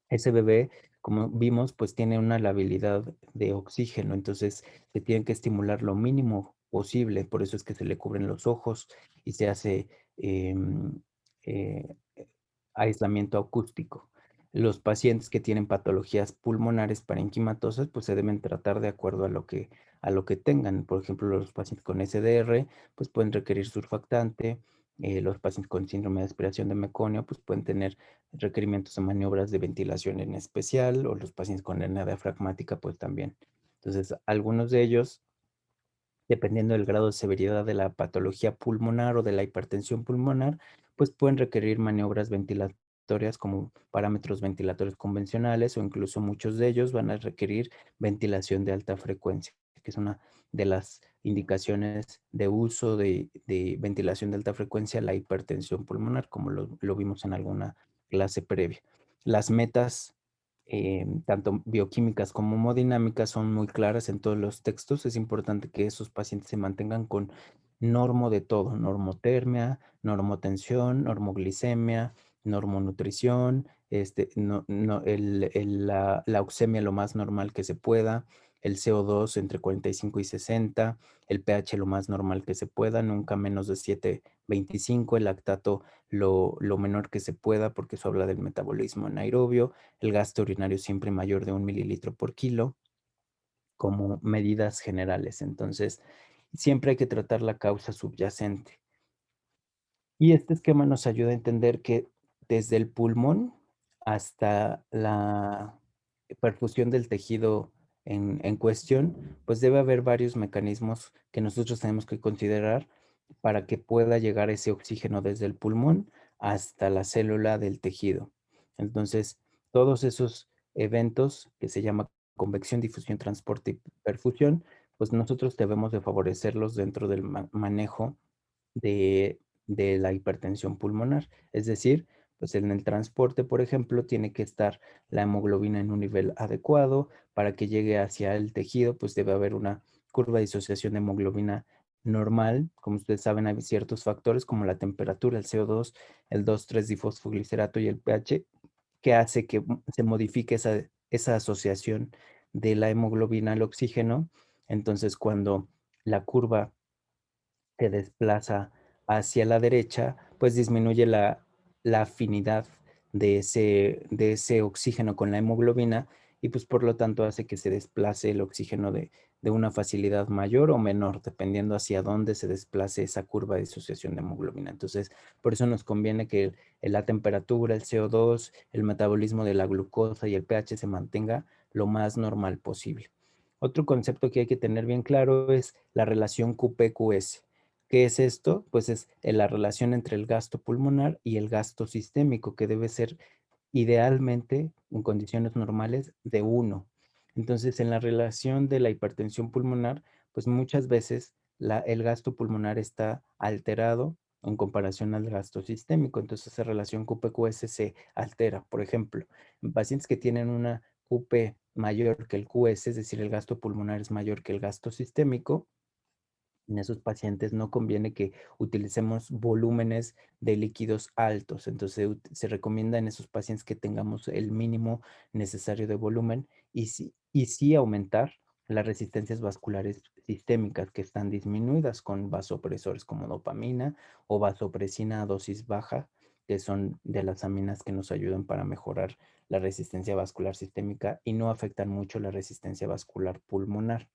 [SPEAKER 1] Ese bebé, como vimos, pues tiene una labilidad de oxígeno, entonces se tiene que estimular lo mínimo posible, por eso es que se le cubren los ojos y se hace em, eh, aislamiento acústico. Los pacientes que tienen patologías pulmonares parenquimatosas, pues se deben tratar de acuerdo a lo que tengan. Por ejemplo, los pacientes con SDR, pues pueden requerir surfactante. Los pacientes con síndrome de aspiración de meconio, pues pueden tener requerimientos de maniobras de ventilación en especial, o los pacientes con hernia diafragmática, pues también. Entonces, algunos de ellos dependiendo del grado de severidad de la patología pulmonar o de la hipertensión pulmonar, pues pueden requerir maniobras ventilatorias como parámetros ventilatorios convencionales o incluso muchos de ellos van a requerir ventilación de alta frecuencia, que es una de las indicaciones de uso de ventilación de alta frecuencia, la hipertensión pulmonar, como lo vimos en alguna clase previa. Las metas tanto bioquímicas como hemodinámicas son muy claras en todos los textos. Es importante que esos pacientes se mantengan con normo de todo, normotermia, normotensión, normoglicemia, normonutrición, la oxemia lo más normal que se pueda, el CO2 entre 45 y 60, el pH lo más normal que se pueda, nunca menos de 7,25, el lactato lo menor que se pueda, porque eso habla del metabolismo anaerobio, el gasto urinario siempre mayor de 1 mililitro por kilo, como medidas generales. Entonces, siempre hay que tratar la causa subyacente. Y este esquema nos ayuda a entender que desde el pulmón hasta la perfusión del tejido en cuestión, pues debe haber varios mecanismos que nosotros tenemos que considerar para que pueda llegar ese oxígeno desde el pulmón hasta la célula del tejido. Entonces, todos esos eventos que se llama convección, difusión, transporte y perfusión, pues nosotros debemos de favorecerlos dentro del manejo de, de la hipertensión pulmonar. Es decir, Pues en el transporte, por ejemplo, tiene que estar la hemoglobina en un nivel adecuado para que llegue hacia el tejido, pues debe haber una curva de disociación de hemoglobina normal. Como ustedes saben, hay ciertos factores como la temperatura, el CO2, el 2,3-difosfoglicerato y el pH, que hace que se modifique esa asociación de la hemoglobina al oxígeno. Entonces, cuando la curva se desplaza hacia la derecha, pues disminuye la afinidad de ese oxígeno con la hemoglobina y pues por lo tanto hace que se desplace el oxígeno de una facilidad mayor o menor, dependiendo hacia dónde se desplace esa curva de disociación de hemoglobina. Entonces, por eso nos conviene que la temperatura, el CO2, el metabolismo de la glucosa y el pH se mantenga lo más normal posible. Otro concepto que hay que tener bien claro es la relación QP-QS. ¿Qué es esto? Pues es la relación entre el gasto pulmonar y el gasto sistémico, que debe ser idealmente, en condiciones normales, de 1. Entonces, en la relación de la hipertensión pulmonar, pues muchas veces el gasto pulmonar está alterado en comparación al gasto sistémico. Entonces, esa relación QP-QS se altera. Por ejemplo, en pacientes que tienen una QP mayor que el QS, es decir, el gasto pulmonar es mayor que el gasto sistémico, en esos pacientes no conviene que utilicemos volúmenes de líquidos altos. Entonces se recomienda en esos pacientes que tengamos el mínimo necesario de volumen y sí aumentar las resistencias vasculares sistémicas que están disminuidas con vasopresores como dopamina o vasopresina a dosis baja, que son de las aminas que nos ayudan para mejorar la resistencia vascular sistémica y no afectan mucho la resistencia vascular pulmonar.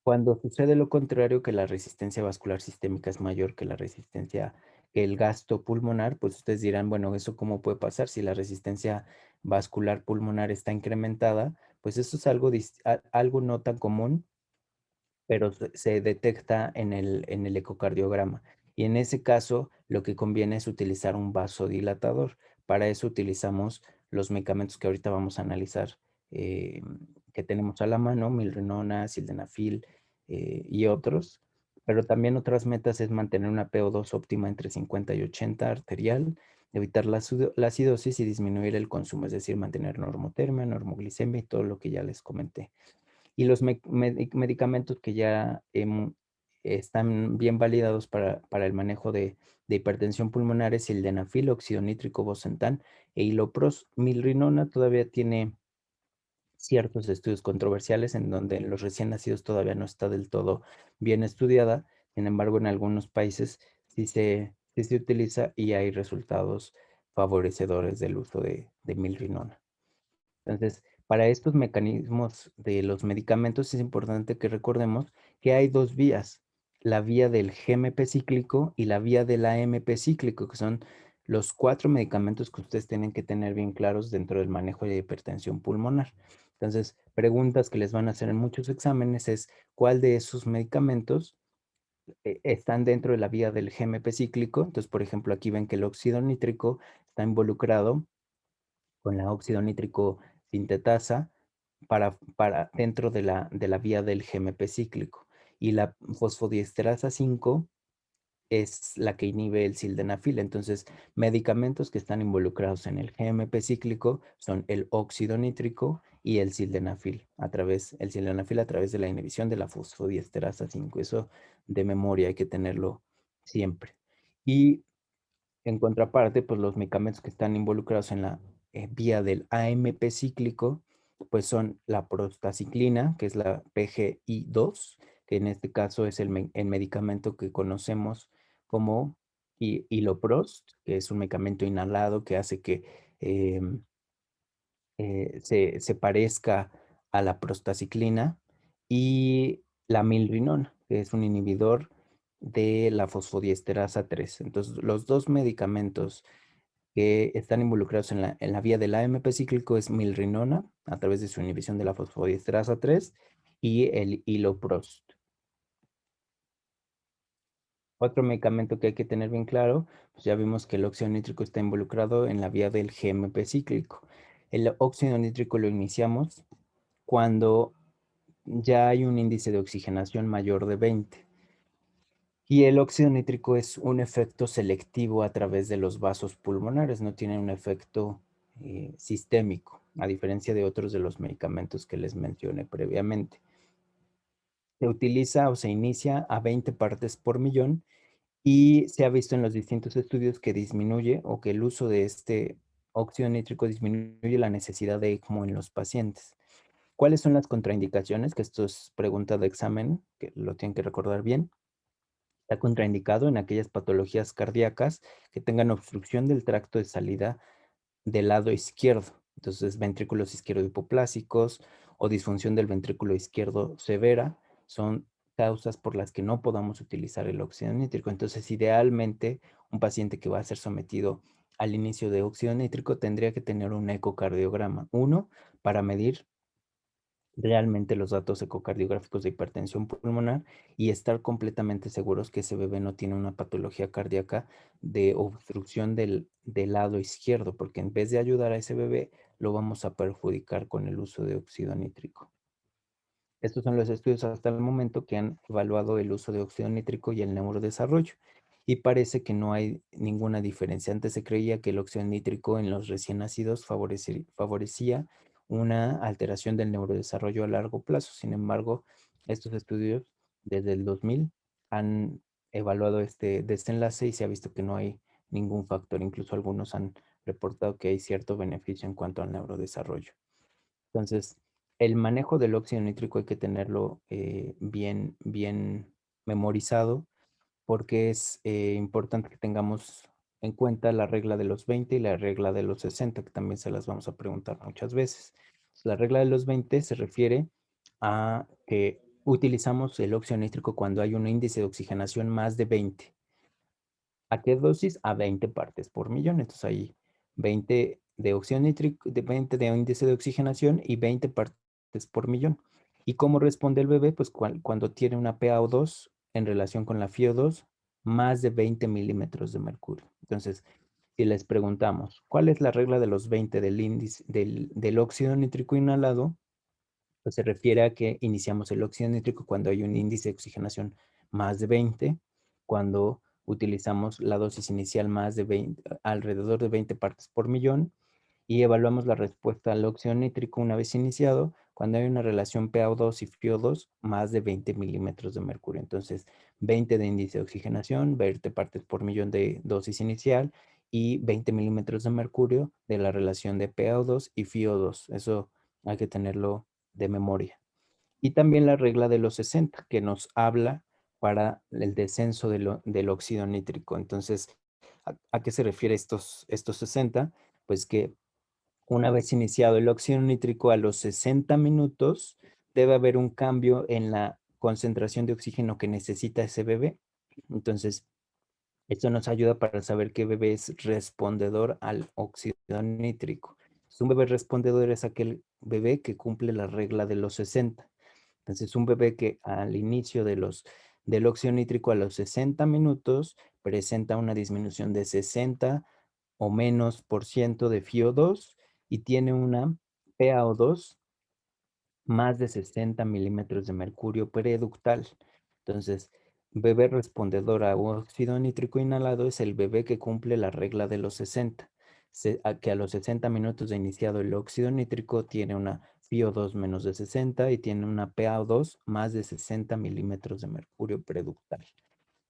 [SPEAKER 1] Cuando sucede lo contrario, que la resistencia vascular sistémica es mayor que la resistencia, que el gasto pulmonar, pues ustedes dirán, bueno, ¿eso cómo puede pasar si la resistencia vascular pulmonar está incrementada? Pues eso es algo no tan común, pero se detecta en el ecocardiograma. Y en ese caso, lo que conviene es utilizar un vasodilatador. Para eso utilizamos los medicamentos que ahorita vamos a analizar, eh, que tenemos a la mano, milrinona, sildenafil y otros. Pero también otras metas es mantener una PO2 óptima entre 50 y 80 arterial, evitar la acidosis y disminuir el consumo, es decir, mantener normotermia, normoglicemia y todo lo que ya les comenté. Y los medicamentos que ya están bien validados para el manejo de hipertensión pulmonar es el sildenafil, óxido nítrico, bosentan e iloprost. Milrinona todavía tiene ciertos estudios controversiales en donde en los recién nacidos todavía no está del todo bien estudiada. Sin embargo, en algunos países sí se utiliza y hay resultados favorecedores del uso de milrinona. Entonces, para estos mecanismos de los medicamentos es importante que recordemos que hay dos vías, la vía del GMP cíclico y la vía del AMP cíclico, que son los 4 medicamentos que ustedes tienen que tener bien claros dentro del manejo de hipertensión pulmonar. Entonces, preguntas que les van a hacer en muchos exámenes es cuál de esos medicamentos están dentro de la vía del GMP cíclico. Entonces, por ejemplo, aquí ven que el óxido nítrico está involucrado con la óxido nítrico sintetasa para dentro de la vía del GMP cíclico. Y la fosfodiesterasa 5 es la que inhibe el sildenafil. Entonces, medicamentos que están involucrados en el GMP cíclico son el óxido nítrico y el sildenafil a través de la inhibición de la fosfodiesterasa 5. Eso de memoria hay que tenerlo siempre. Y en contraparte, pues los medicamentos que están involucrados en la vía del AMP cíclico, pues son la prostaciclina, que es la PGI2, que en este caso es el medicamento que conocemos como Iloprost, que es un medicamento inhalado que hace que se parezca a la prostaciclina, y la milrinona, que es un inhibidor de la fosfodiesterasa 3. Entonces, los dos medicamentos que están involucrados en la vía del AMP cíclico es milrinona, a través de su inhibición de la fosfodiesterasa 3, y el iloprost. Otro medicamento que hay que tener bien claro, pues ya vimos que el óxido nítrico está involucrado en la vía del GMP cíclico. El óxido nítrico lo iniciamos cuando ya hay un índice de oxigenación mayor de 20. Y el óxido nítrico es un efecto selectivo a través de los vasos pulmonares, no tiene un efecto sistémico, a diferencia de otros de los medicamentos que les mencioné previamente. Se utiliza o se inicia a 20 partes por millón y se ha visto en los distintos estudios que disminuye o que el uso de este óxido nítrico disminuye la necesidad de ECMO en los pacientes. ¿Cuáles son las contraindicaciones? Que esto es pregunta de examen, que lo tienen que recordar bien. Está contraindicado en aquellas patologías cardíacas que tengan obstrucción del tracto de salida del lado izquierdo. Entonces, ventrículos izquierdo-hipoplásicos o disfunción del ventrículo izquierdo severa son causas por las que no podamos utilizar el óxido nítrico. Entonces, idealmente, un paciente que va a ser sometido al inicio de óxido nítrico tendría que tener un ecocardiograma. Uno, para medir realmente los datos ecocardiográficos de hipertensión pulmonar y estar completamente seguros que ese bebé no tiene una patología cardíaca de obstrucción del lado izquierdo, porque en vez de ayudar a ese bebé, lo vamos a perjudicar con el uso de óxido nítrico. Estos son los estudios hasta el momento que han evaluado el uso de óxido nítrico y el neurodesarrollo. Y parece que no hay ninguna diferencia. Antes se creía que el óxido nítrico en los recién nacidos favorecía una alteración del neurodesarrollo a largo plazo. Sin embargo, estos estudios desde el 2000 han evaluado este desenlace y se ha visto que no hay ningún factor. Incluso algunos han reportado que hay cierto beneficio en cuanto al neurodesarrollo. Entonces, el manejo del óxido nítrico hay que tenerlo bien memorizado porque es importante que tengamos en cuenta la regla de los 20 y la regla de los 60, que también se las vamos a preguntar muchas veces. La regla de los 20 se refiere a que utilizamos el óxido nítrico cuando hay un índice de oxigenación más de 20. ¿A qué dosis? A 20 partes por millón. Entonces hay 20 de óxido nítrico, de 20 de índice de oxigenación y 20 partes por millón. ¿Y cómo responde el bebé? Pues cuando tiene una PaO2 en relación con la FiO2 más de 20 milímetros de mercurio. Entonces, si les preguntamos, ¿cuál es la regla de los 20 del índice del óxido nítrico inhalado? Pues se refiere a que iniciamos el óxido nítrico cuando hay un índice de oxigenación más de 20, cuando utilizamos la dosis inicial más de 20, alrededor de 20 partes por millón, y evaluamos la respuesta al óxido nítrico una vez iniciado, cuando hay una relación PaO2 y FiO2 más de 20 milímetros de mercurio. Entonces, 20 de índice de oxigenación, 20 partes por millón de dosis inicial y 20 milímetros de mercurio de la relación de PaO2 y FiO2. Eso hay que tenerlo de memoria. Y también la regla de los 60, que nos habla para el descenso del óxido nítrico. Entonces, ¿a qué se refiere estos 60? Pues que una vez iniciado el óxido nítrico a los 60 minutos, debe haber un cambio en la concentración de oxígeno que necesita ese bebé. Entonces, esto nos ayuda para saber qué bebé es respondedor al óxido nítrico. Un bebé respondedor es aquel bebé que cumple la regla de los 60. Entonces, un bebé que al inicio del óxido nítrico a los 60 minutos presenta una disminución de 60 o menos por ciento de FiO2 y tiene una PaO2 más de 60 milímetros de mercurio pereductal. Entonces, bebé respondedor a óxido nítrico inhalado es el bebé que cumple la regla de los 60, que a los 60 minutos de iniciado el óxido nítrico tiene una FiO2 menos de 60 y tiene una PaO2 más de 60 milímetros de mercurio pereductal.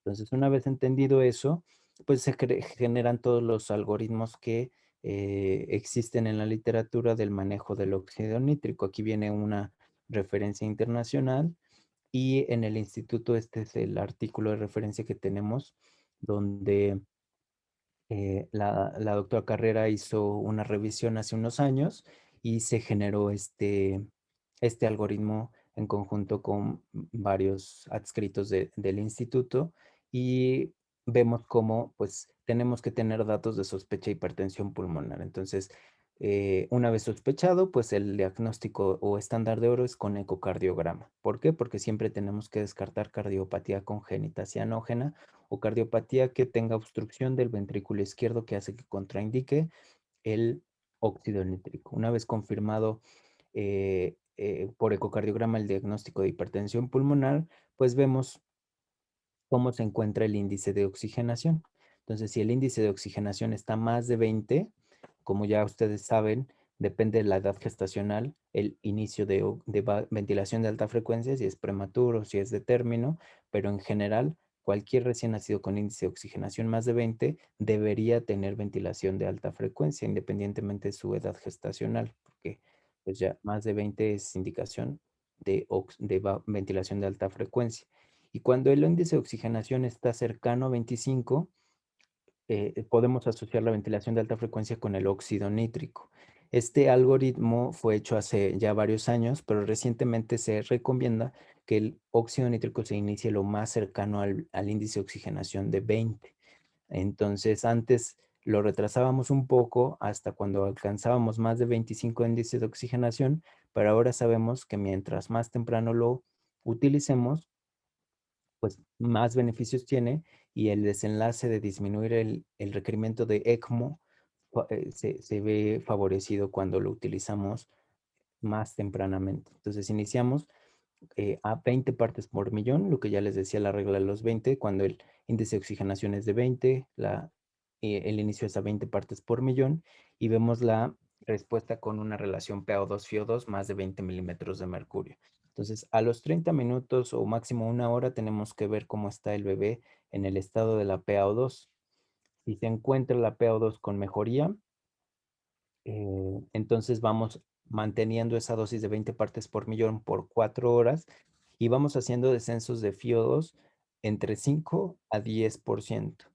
[SPEAKER 1] Entonces, una vez entendido eso, pues se generan todos los algoritmos que existen en la literatura del manejo del óxido nítrico. Aquí viene una referencia internacional y en el instituto este es el artículo de referencia que tenemos donde la doctora Carrera hizo una revisión hace unos años y se generó este algoritmo en conjunto con varios adscritos del instituto y vemos cómo pues tenemos que tener datos de sospecha de hipertensión pulmonar. Entonces, una vez sospechado, pues el diagnóstico o estándar de oro es con ecocardiograma. ¿Por qué? Porque siempre tenemos que descartar cardiopatía congénita cianógena o cardiopatía que tenga obstrucción del ventrículo izquierdo que hace que contraindique el óxido nítrico. Una vez confirmado por ecocardiograma el diagnóstico de hipertensión pulmonar, pues vemos cómo se encuentra el índice de oxigenación. Entonces, si el índice de oxigenación está más de 20, como ya ustedes saben, depende de la edad gestacional, el inicio de ventilación de alta frecuencia, si es prematuro, si es de término, pero en general, cualquier recién nacido con índice de oxigenación más de 20 debería tener ventilación de alta frecuencia, independientemente de su edad gestacional, porque pues ya más de 20 es indicación de ventilación de alta frecuencia. Y cuando el índice de oxigenación está cercano a 25, podemos asociar la ventilación de alta frecuencia con el óxido nítrico. Este algoritmo fue hecho hace ya varios años, pero recientemente se recomienda que el óxido nítrico se inicie lo más cercano al índice de oxigenación de 20. Entonces, antes lo retrasábamos un poco hasta cuando alcanzábamos más de 25 índices de oxigenación, pero ahora sabemos que mientras más temprano lo utilicemos, pues más beneficios tiene, y el desenlace de disminuir el requerimiento de ECMO se ve favorecido cuando lo utilizamos más tempranamente. Entonces iniciamos a 20 partes por millón, lo que ya les decía la regla de los 20, cuando el índice de oxigenación es de 20, el inicio es a 20 partes por millón, y vemos la respuesta con una relación PaO2-FiO2 más de 20 milímetros de mercurio. Entonces, a los 30 minutos o máximo una hora tenemos que ver cómo está el bebé en el estado de la PaO2. Si se encuentra la PaO2 con mejoría, entonces vamos manteniendo esa dosis de 20 partes por millón por 4 horas y vamos haciendo descensos de FiO2 entre 5 a 10%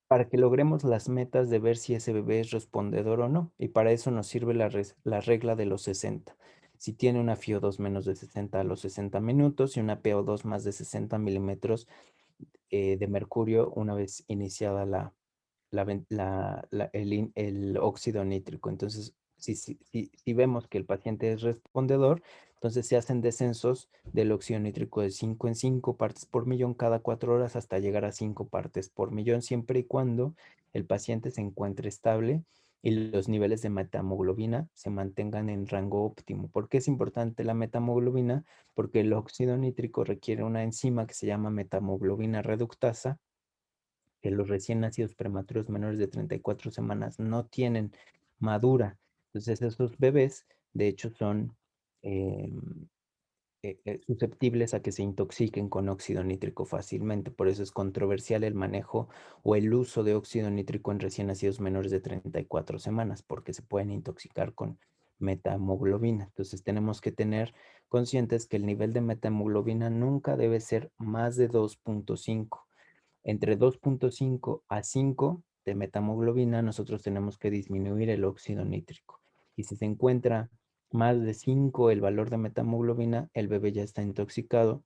[SPEAKER 1] para que logremos las metas de ver si ese bebé es respondedor o no. Y para eso nos sirve la regla de los 60. Si tiene una FiO2 menos de 60 a los 60 minutos y una PO2 más de 60 milímetros de mercurio una vez iniciada el óxido nítrico. Entonces, si vemos que el paciente es respondedor, entonces se hacen descensos del óxido nítrico de 5 en 5 partes por millón cada 4 horas hasta llegar a 5 partes por millón, siempre y cuando el paciente se encuentre estable y los niveles de metahemoglobina se mantengan en rango óptimo. ¿Por qué es importante la metahemoglobina? Porque el óxido nítrico requiere una enzima que se llama metahemoglobina reductasa, que los recién nacidos prematuros menores de 34 semanas no tienen madura. Entonces, esos bebés, de hecho, son eh, susceptibles a que se intoxiquen con óxido nítrico fácilmente. Por eso es controversial el manejo o el uso de óxido nítrico en recién nacidos menores de 34 semanas, porque se pueden intoxicar con metahemoglobina. Entonces, tenemos que tener conscientes que el nivel de metahemoglobina nunca debe ser más de 2.5. Entre 2.5 a 5 de metahemoglobina, nosotros tenemos que disminuir el óxido nítrico. Y si se encuentra más de 5 el valor de metahemoglobina, el bebé ya está intoxicado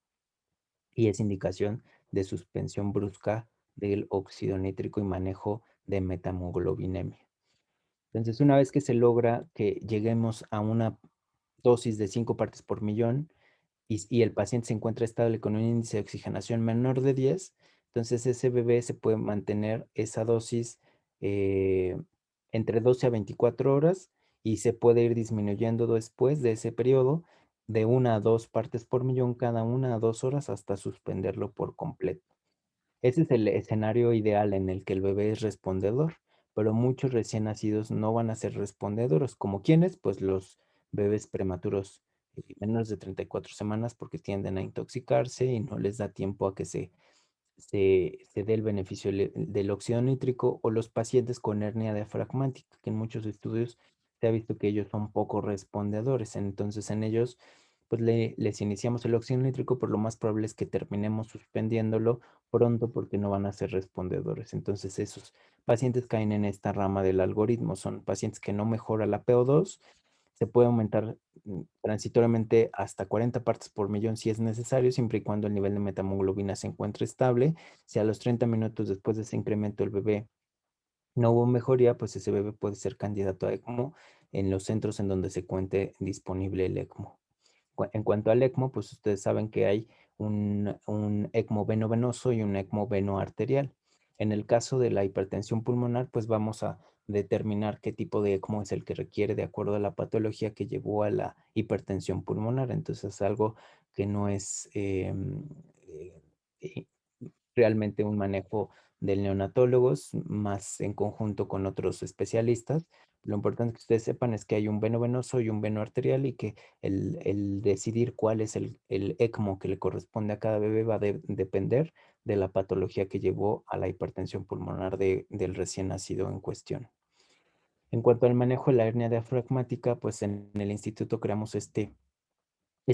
[SPEAKER 1] y es indicación de suspensión brusca del óxido nítrico y manejo de metamoglobinemia. Entonces, una vez que se logra que lleguemos a una dosis de 5 partes por millón, y el paciente se encuentra estable con un índice de oxigenación menor de 10, entonces ese bebé se puede mantener esa dosis eh, entre 12 a 24 horas y se puede ir disminuyendo después de ese periodo de 1 a 2 partes por millón cada 1 a 2 horas hasta suspenderlo por completo. Ese es el escenario ideal en el que el bebé es respondedor, pero muchos recién nacidos no van a ser respondedores. ¿Como quiénes? Pues los bebés prematuros menos de 34 semanas porque tienden a intoxicarse y no les da tiempo a que se dé el beneficio del óxido nítrico, o los pacientes con hernia diafragmática, que en muchos estudios se ha visto que ellos son poco respondedores. Entonces en ellos pues les iniciamos el óxido nítrico, pero lo más probable es que terminemos suspendiéndolo pronto porque no van a ser respondedores. Entonces esos pacientes caen en esta rama del algoritmo. Son pacientes que no mejora la PO2, se puede aumentar transitoriamente hasta 40 partes por millón si es necesario, siempre y cuando el nivel de metahemoglobina se encuentre estable. Si a los 30 minutos después de ese incremento el bebé no hubo mejoría, pues ese bebé puede ser candidato a ECMO en los centros en donde se cuente disponible el ECMO. En cuanto al ECMO, pues ustedes saben que hay un ECMO veno-venoso y un ECMO veno-arterial. En el caso de la hipertensión pulmonar, pues vamos a determinar qué tipo de ECMO es el que requiere de acuerdo a la patología que llevó a la hipertensión pulmonar. Entonces es algo que no es
[SPEAKER 2] y realmente un manejo del neonatólogos, más en conjunto con otros especialistas. Lo importante que ustedes sepan es que hay un veno venoso y un veno arterial y que el decidir cuál es el ECMO que le corresponde a cada bebé va a depender de la patología que llevó a la hipertensión pulmonar del recién nacido en cuestión. En cuanto al manejo de la hernia diafragmática, pues en el instituto creamos este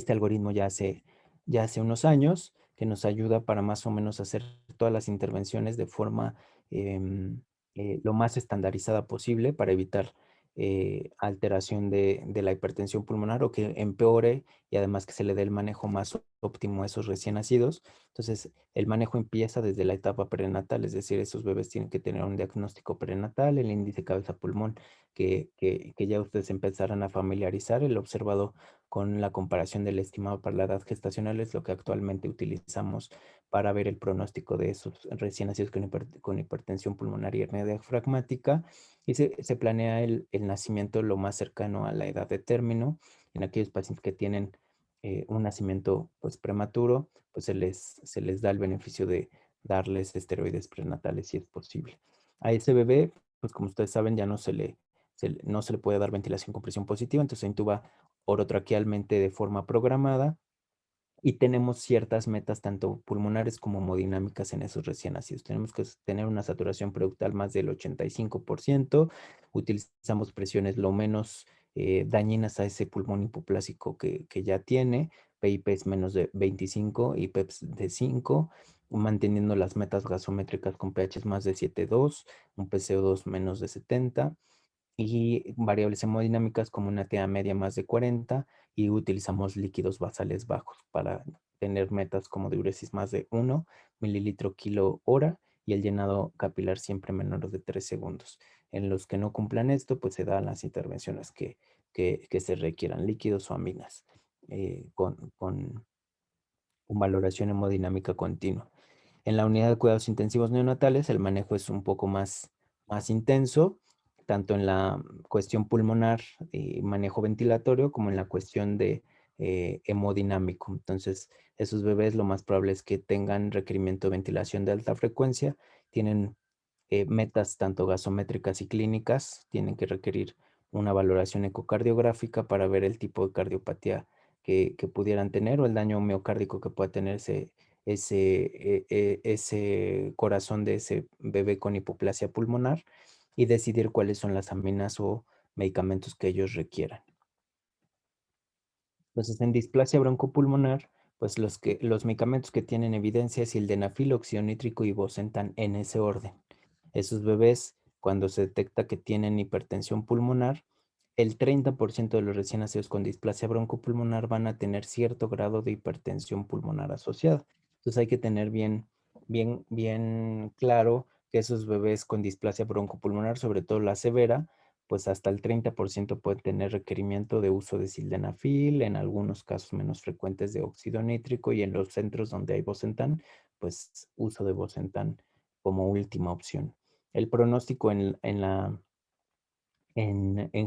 [SPEAKER 2] algoritmo ya hace unos años que nos ayuda para más o menos hacer todas las intervenciones de forma em, lo más estandarizada posible para evitar alteración de la hipertensión pulmonar o que empeore y además que se le dé el manejo más óptimo a esos recién nacidos. Entonces, el manejo empieza desde la etapa prenatal, es decir, esos bebés tienen que tener un diagnóstico prenatal, el índice cabeza-pulmón que ya ustedes empezarán a familiarizar, el observado con la comparación del estimado para la edad gestacional es lo que actualmente utilizamos para ver el pronóstico de esos recién nacidos con hipertensión pulmonar y hernia diafragmática. Y se planea el nacimiento lo más cercano a la edad de término. En aquellos pacientes que tienen un nacimiento pues, prematuro, pues se les da el beneficio de darles esteroides prenatales si es posible. A ese bebé, pues como ustedes saben, ya no se le puede dar ventilación con presión positiva, entonces se intuba orotraquealmente de forma programada y tenemos ciertas metas tanto pulmonares como hemodinámicas en esos recién nacidos. Tenemos que tener una saturación productal más del 85%, utilizamos presiones lo menos dañinas a ese pulmón hipoplásico que ya tiene, PIPs menos de 25 y PEPs de 5, manteniendo las metas gasométricas con pHs más de 7,2, un PCO2 menos de 70 y variables hemodinámicas como una TA media más de 40 y utilizamos líquidos basales bajos para tener metas como diuresis más de 1 mililitro kilo hora y el llenado capilar siempre menor de 3 segundos. En los que no cumplan esto, pues se dan las intervenciones que se requieran, líquidos o aminas, con valoración hemodinámica continua. En la unidad de cuidados intensivos neonatales, el manejo es un poco más intenso, tanto en la cuestión pulmonar y manejo ventilatorio, como en la cuestión de hemodinámico. Entonces, esos bebés lo más probable es que tengan requerimiento de ventilación de alta frecuencia, tienen metas tanto gasométricas y clínicas, tienen que requerir una valoración ecocardiográfica para ver el tipo de cardiopatía que pudieran tener o el daño miocárdico que pueda tener ese corazón de ese bebé con hipoplasia pulmonar y decidir cuáles son las aminas o medicamentos que ellos requieran. Entonces, en displasia broncopulmonar, pues los medicamentos que tienen evidencia es sildenafil, óxido nítrico y bosentan en ese orden. Esos bebés, cuando se detecta que tienen hipertensión pulmonar, el 30% de los recién nacidos con displasia broncopulmonar van a tener cierto grado de hipertensión pulmonar asociada. Entonces hay que tener bien claro que esos bebés con displasia broncopulmonar, sobre todo la severa, pues hasta el 30% pueden tener requerimiento de uso de sildenafil, en algunos casos menos frecuentes de óxido nítrico y en los centros donde hay Bosentan, pues uso de Bosentan como última opción. El pronóstico en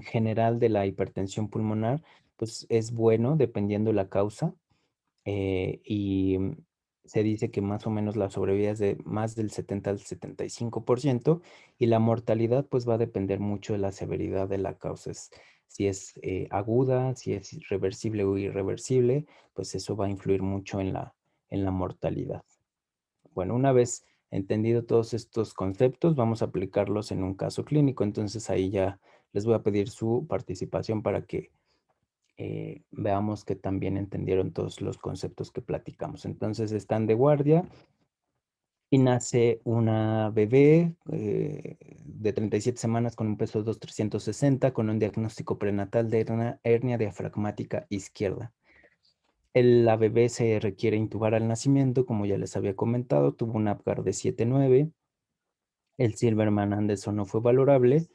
[SPEAKER 2] general de la hipertensión pulmonar, pues es bueno dependiendo la causa y se dice que más o menos la sobrevida es de más del 70 al 75% y la mortalidad pues va a depender mucho de la severidad de la causa. Si es aguda, si es reversible o irreversible, pues eso va a influir mucho en la mortalidad. Bueno, una vez entendido todos estos conceptos, vamos a aplicarlos en un caso clínico. Entonces ahí ya les voy a pedir su participación para que veamos que también entendieron todos los conceptos que platicamos. Entonces están de guardia y nace una bebé de 37 semanas con un peso de 2,360 con un diagnóstico prenatal de hernia diafragmática izquierda. La bebé se requiere intubar al nacimiento, como ya les había comentado, tuvo un Apgar de 7,9. El Silverman Anderson no fue valorable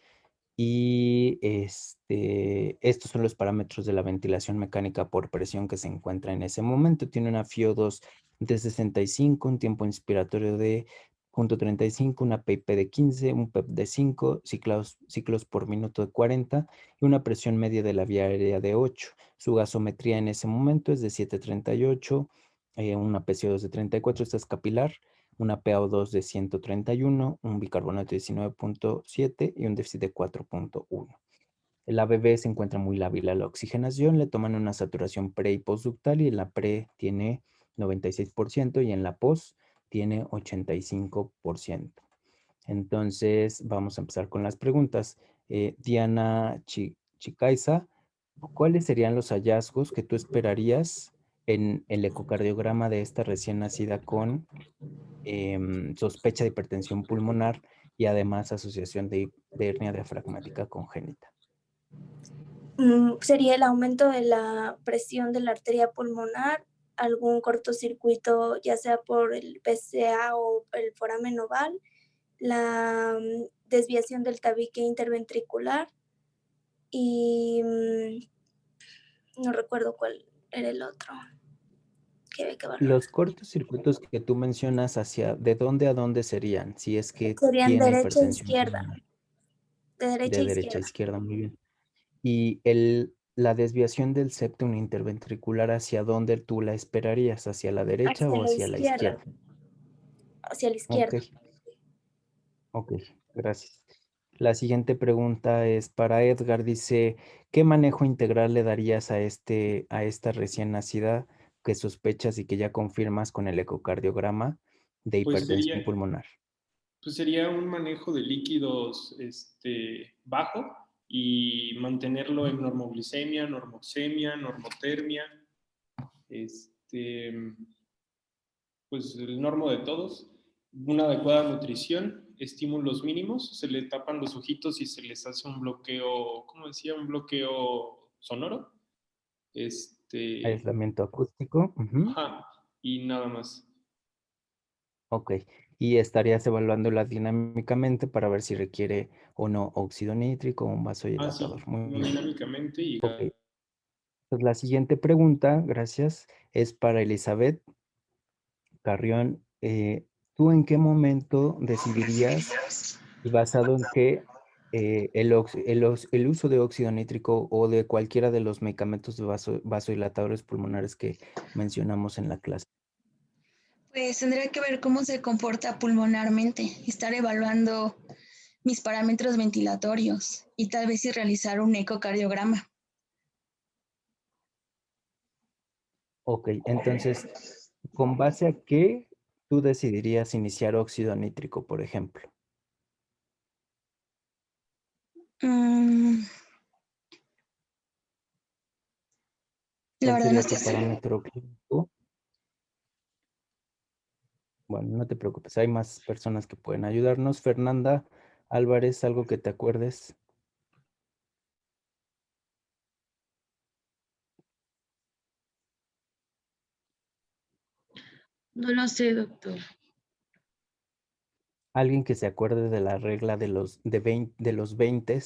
[SPEAKER 2] y estos son los parámetros de la ventilación mecánica por presión que se encuentra en ese momento. Tiene una FiO2 de 65, un tiempo inspiratorio de 0,35, una PIP de 15, un PEP de 5, ciclos por minuto de 40 y una presión media de la vía aérea de 8. Su gasometría en ese momento es de 7,38 una PCO2 de 34, esta es capilar, una PaO2 de 131, un bicarbonato de 19.7 y un déficit de 4.1. El ABB se encuentra muy lábil a la oxigenación, le toman una saturación pre y postductal y en la pre tiene 96% y en la post tiene 85%. Entonces, vamos a empezar con las preguntas. Diana Chicaiza, ¿cuáles serían los hallazgos que tú esperarías en el ecocardiograma de esta recién nacida con sospecha de hipertensión pulmonar y además asociación de hernia diafragmática congénita?
[SPEAKER 3] Sería el aumento de la presión de la arteria pulmonar, algún cortocircuito, ya sea por el PCA o el foramen oval, la desviación del tabique interventricular y no recuerdo cuál era el otro que había que evaluar.
[SPEAKER 2] Los cortocircuitos que tú mencionas, ¿de dónde a dónde serían? Si es que
[SPEAKER 3] Serían
[SPEAKER 2] tiene
[SPEAKER 3] derecha e
[SPEAKER 2] hipertensión
[SPEAKER 3] izquierda,
[SPEAKER 2] pulmonar.
[SPEAKER 3] de derecha a
[SPEAKER 2] De derecha a
[SPEAKER 3] izquierda,
[SPEAKER 2] izquierda, muy bien. Y la desviación del septum interventricular, ¿hacia dónde tú la esperarías? ¿Hacia la derecha
[SPEAKER 3] hacia
[SPEAKER 2] o
[SPEAKER 3] la
[SPEAKER 2] hacia la
[SPEAKER 3] izquierda,
[SPEAKER 2] izquierda?
[SPEAKER 3] hacia la
[SPEAKER 2] Ok,
[SPEAKER 3] izquierda.
[SPEAKER 2] ok, gracias. La siguiente pregunta es para Edgar. Dice, ¿qué manejo integral le darías a esta recién nacida que sospechas y que ya confirmas con el ecocardiograma de
[SPEAKER 4] Pues
[SPEAKER 2] hipertensión
[SPEAKER 4] sería,
[SPEAKER 2] pulmonar?
[SPEAKER 4] pues sería un manejo de líquidos bajo y mantenerlo en normoglicemia, normoxemia, normotermia, este, pues el normo de todos, una adecuada nutrición, estímulos mínimos, se le tapan los ojitos y se les hace un bloqueo, ¿cómo decía? Un bloqueo sonoro,
[SPEAKER 2] Aislamiento acústico. Ujú.
[SPEAKER 4] ajá, y nada más.
[SPEAKER 2] Ok. Y estarías evaluándola dinámicamente para ver si requiere o no óxido nítrico o un
[SPEAKER 4] Ah, sí,
[SPEAKER 2] vasodilatador. Muy bien.
[SPEAKER 4] dinámicamente y
[SPEAKER 2] Ok. Pues la siguiente pregunta, gracias, es para Elizabeth Carrión. ¿Tú en qué momento decidirías y basado en qué el uso de óxido nítrico o de cualquiera de los medicamentos de vasodilatadores pulmonares que mencionamos en la clase?
[SPEAKER 5] Pues tendría que ver cómo se comporta pulmonarmente, estar evaluando mis parámetros ventilatorios y tal vez si realizar un ecocardiograma.
[SPEAKER 2] Ok, entonces, ¿con base a qué tú decidirías iniciar óxido nítrico, por ejemplo?
[SPEAKER 5] Mm, la
[SPEAKER 2] ¿Cuál
[SPEAKER 5] verdad no
[SPEAKER 2] sería
[SPEAKER 5] estoy
[SPEAKER 2] tu
[SPEAKER 5] segura.
[SPEAKER 2] parámetro clínico? Bueno, no te preocupes, hay más personas que pueden ayudarnos. Fernanda Álvarez, ¿algo que te acuerdes?
[SPEAKER 6] No lo sé, doctor.
[SPEAKER 2] ¿Alguien que se acuerde de la regla de los 20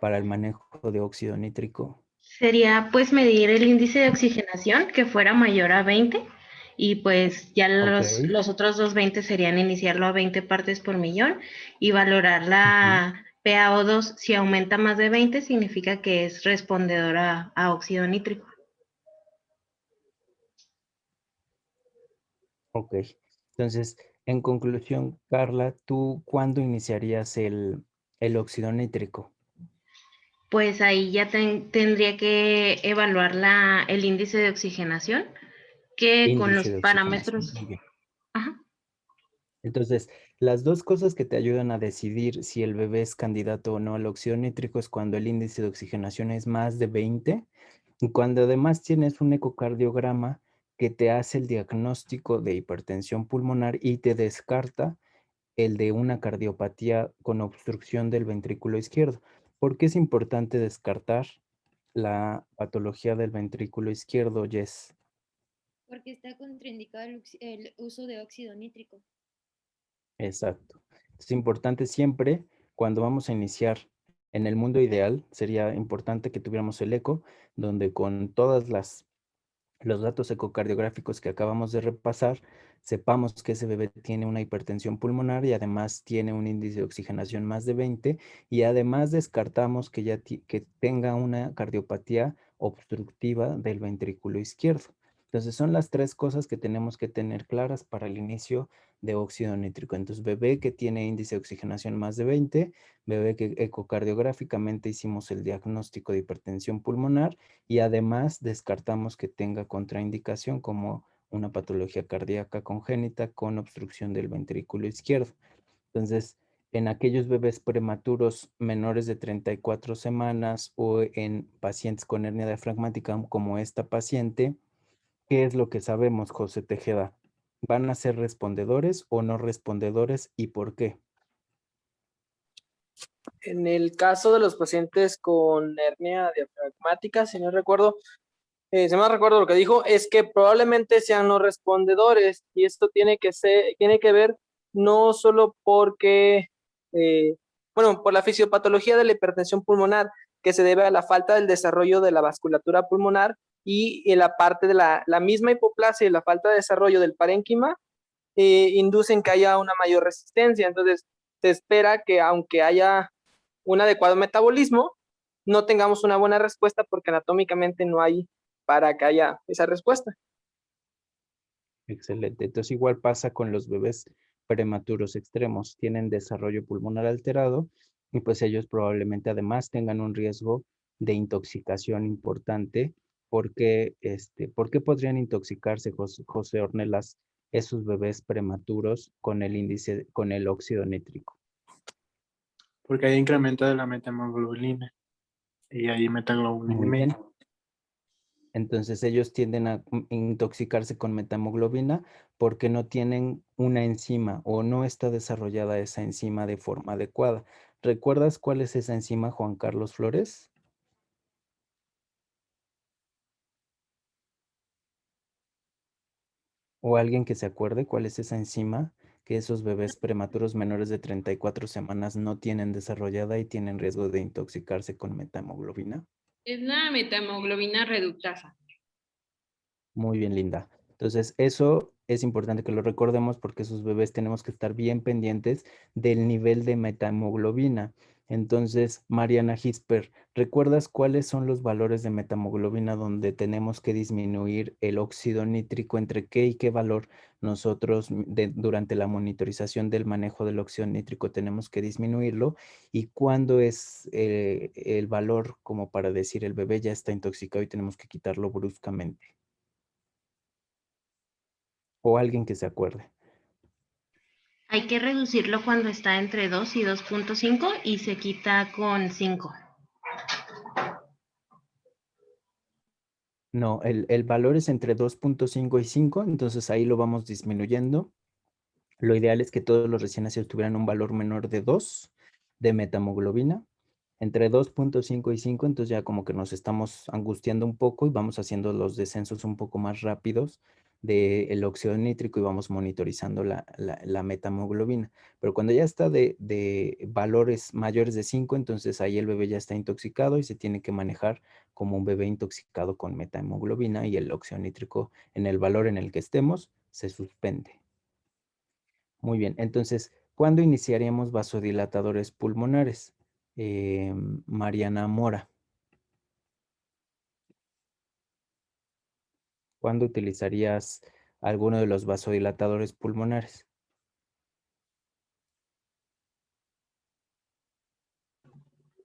[SPEAKER 2] para el manejo de óxido nítrico?
[SPEAKER 6] Sería pues medir el índice de oxigenación que fuera mayor a 20 y pues ya
[SPEAKER 2] Ok.
[SPEAKER 6] los otros dos 20 serían iniciarlo a 20 partes por millón y valorar
[SPEAKER 2] Ujú.
[SPEAKER 6] la PaO2 si aumenta más de 20 significa que es respondedor a óxido nítrico.
[SPEAKER 2] Ok. Entonces, en conclusión, Carla, ¿tú cuándo iniciarías el óxido nítrico?
[SPEAKER 6] Pues ahí ya tendría que evaluar el índice de oxigenación que con
[SPEAKER 2] Índice
[SPEAKER 6] los
[SPEAKER 2] de oxigenación.
[SPEAKER 6] parámetros.
[SPEAKER 2] Muy bien.
[SPEAKER 6] Ajá.
[SPEAKER 2] Entonces, las dos cosas que te ayudan a decidir si el bebé es candidato o no al óxido nítrico es cuando el índice de oxigenación es más de 20 y cuando además tienes un ecocardiograma que te hace el diagnóstico de hipertensión pulmonar y te descarta el de una cardiopatía con obstrucción del ventrículo izquierdo. ¿Por qué es importante descartar la patología del ventrículo izquierdo, Jess?
[SPEAKER 7] Porque está contraindicado el uso de óxido nítrico.
[SPEAKER 2] Exacto. Es importante siempre, cuando vamos a iniciar en el mundo ideal, sería importante que tuviéramos el eco, donde con todas los datos ecocardiográficos que acabamos de repasar, sepamos que ese bebé tiene una hipertensión pulmonar y además tiene un índice de oxigenación más de 20 y además descartamos que que tenga una cardiopatía obstructiva del ventrículo izquierdo. Entonces son las tres cosas que tenemos que tener claras para el inicio de óxido nítrico. Entonces bebé que tiene índice de oxigenación más de 20, bebé que ecocardiográficamente hicimos el diagnóstico de hipertensión pulmonar y además descartamos que tenga contraindicación como una patología cardíaca congénita con obstrucción del ventrículo izquierdo. Entonces, en aquellos bebés prematuros menores de 34 semanas o en pacientes con hernia diafragmática como esta paciente, ¿qué es lo que sabemos, José Tejeda? ¿Van a ser respondedores o no respondedores y por qué?
[SPEAKER 8] En el caso de los pacientes con hernia diafragmática, si no recuerdo, si no recuerdo lo que dijo, es que probablemente sean no respondedores y esto tiene que ver no solo porque, por la fisiopatología de la hipertensión pulmonar, que se debe a la falta del desarrollo de la vasculatura pulmonar y en la parte de la misma hipoplasia y la falta de desarrollo del parénquima, inducen que haya una mayor resistencia. Entonces, se espera que aunque haya un adecuado metabolismo, no tengamos una buena respuesta porque anatómicamente no hay para que haya esa respuesta.
[SPEAKER 2] Excelente. Entonces igual pasa con los bebés prematuros extremos. Tienen desarrollo pulmonar alterado y pues ellos probablemente además tengan un riesgo de intoxicación importante porque, ¿por qué podrían intoxicarse, José Ornelas, esos bebés prematuros con el índice, con el óxido nítrico?
[SPEAKER 9] Porque hay incremento de la metahemoglobina y hay metaglobina
[SPEAKER 2] Muy
[SPEAKER 9] media.
[SPEAKER 2] bien. Entonces ellos tienden a intoxicarse con metahemoglobina porque no tienen una enzima o no está desarrollada esa enzima de forma adecuada. ¿Recuerdas cuál es esa enzima, Juan Carlos Flores? ¿O alguien que se acuerde cuál es esa enzima que esos bebés prematuros menores de 34 semanas no tienen desarrollada y tienen riesgo de intoxicarse con metahemoglobina?
[SPEAKER 6] Es la metahemoglobina reductasa.
[SPEAKER 2] Muy bien, Linda. Entonces, eso es importante que lo recordemos porque esos bebés tenemos que estar bien pendientes del nivel de metahemoglobina. Entonces, Mariana Gisper, ¿recuerdas cuáles son los valores de metahemoglobina donde tenemos que disminuir el óxido nítrico? ¿Entre qué y qué valor nosotros durante la monitorización del manejo del óxido nítrico tenemos que disminuirlo? ¿Y cuándo es el valor como para decir el bebé ya está intoxicado y tenemos que quitarlo bruscamente? O alguien que se acuerde.
[SPEAKER 6] Hay que reducirlo cuando está entre 2 y 2.5 y se quita con 5.
[SPEAKER 2] No, el valor es entre 2.5 y 5, entonces ahí lo vamos disminuyendo. Lo ideal es que todos los recién nacidos tuvieran un valor menor de 2 de metahemoglobina. Entre 2.5 y 5, entonces ya como que nos estamos angustiando un poco y vamos haciendo los descensos un poco más rápidos del óxido nítrico y vamos monitorizando la metahemoglobina. Pero cuando ya está de valores mayores de 5, entonces ahí el bebé ya está intoxicado y se tiene que manejar como un bebé intoxicado con metahemoglobina y el óxido nítrico en el valor en el que estemos se suspende. Muy bien, entonces, ¿cuándo iniciaríamos vasodilatadores pulmonares? Mariana Mora. ¿Cuándo utilizarías alguno de los vasodilatadores pulmonares?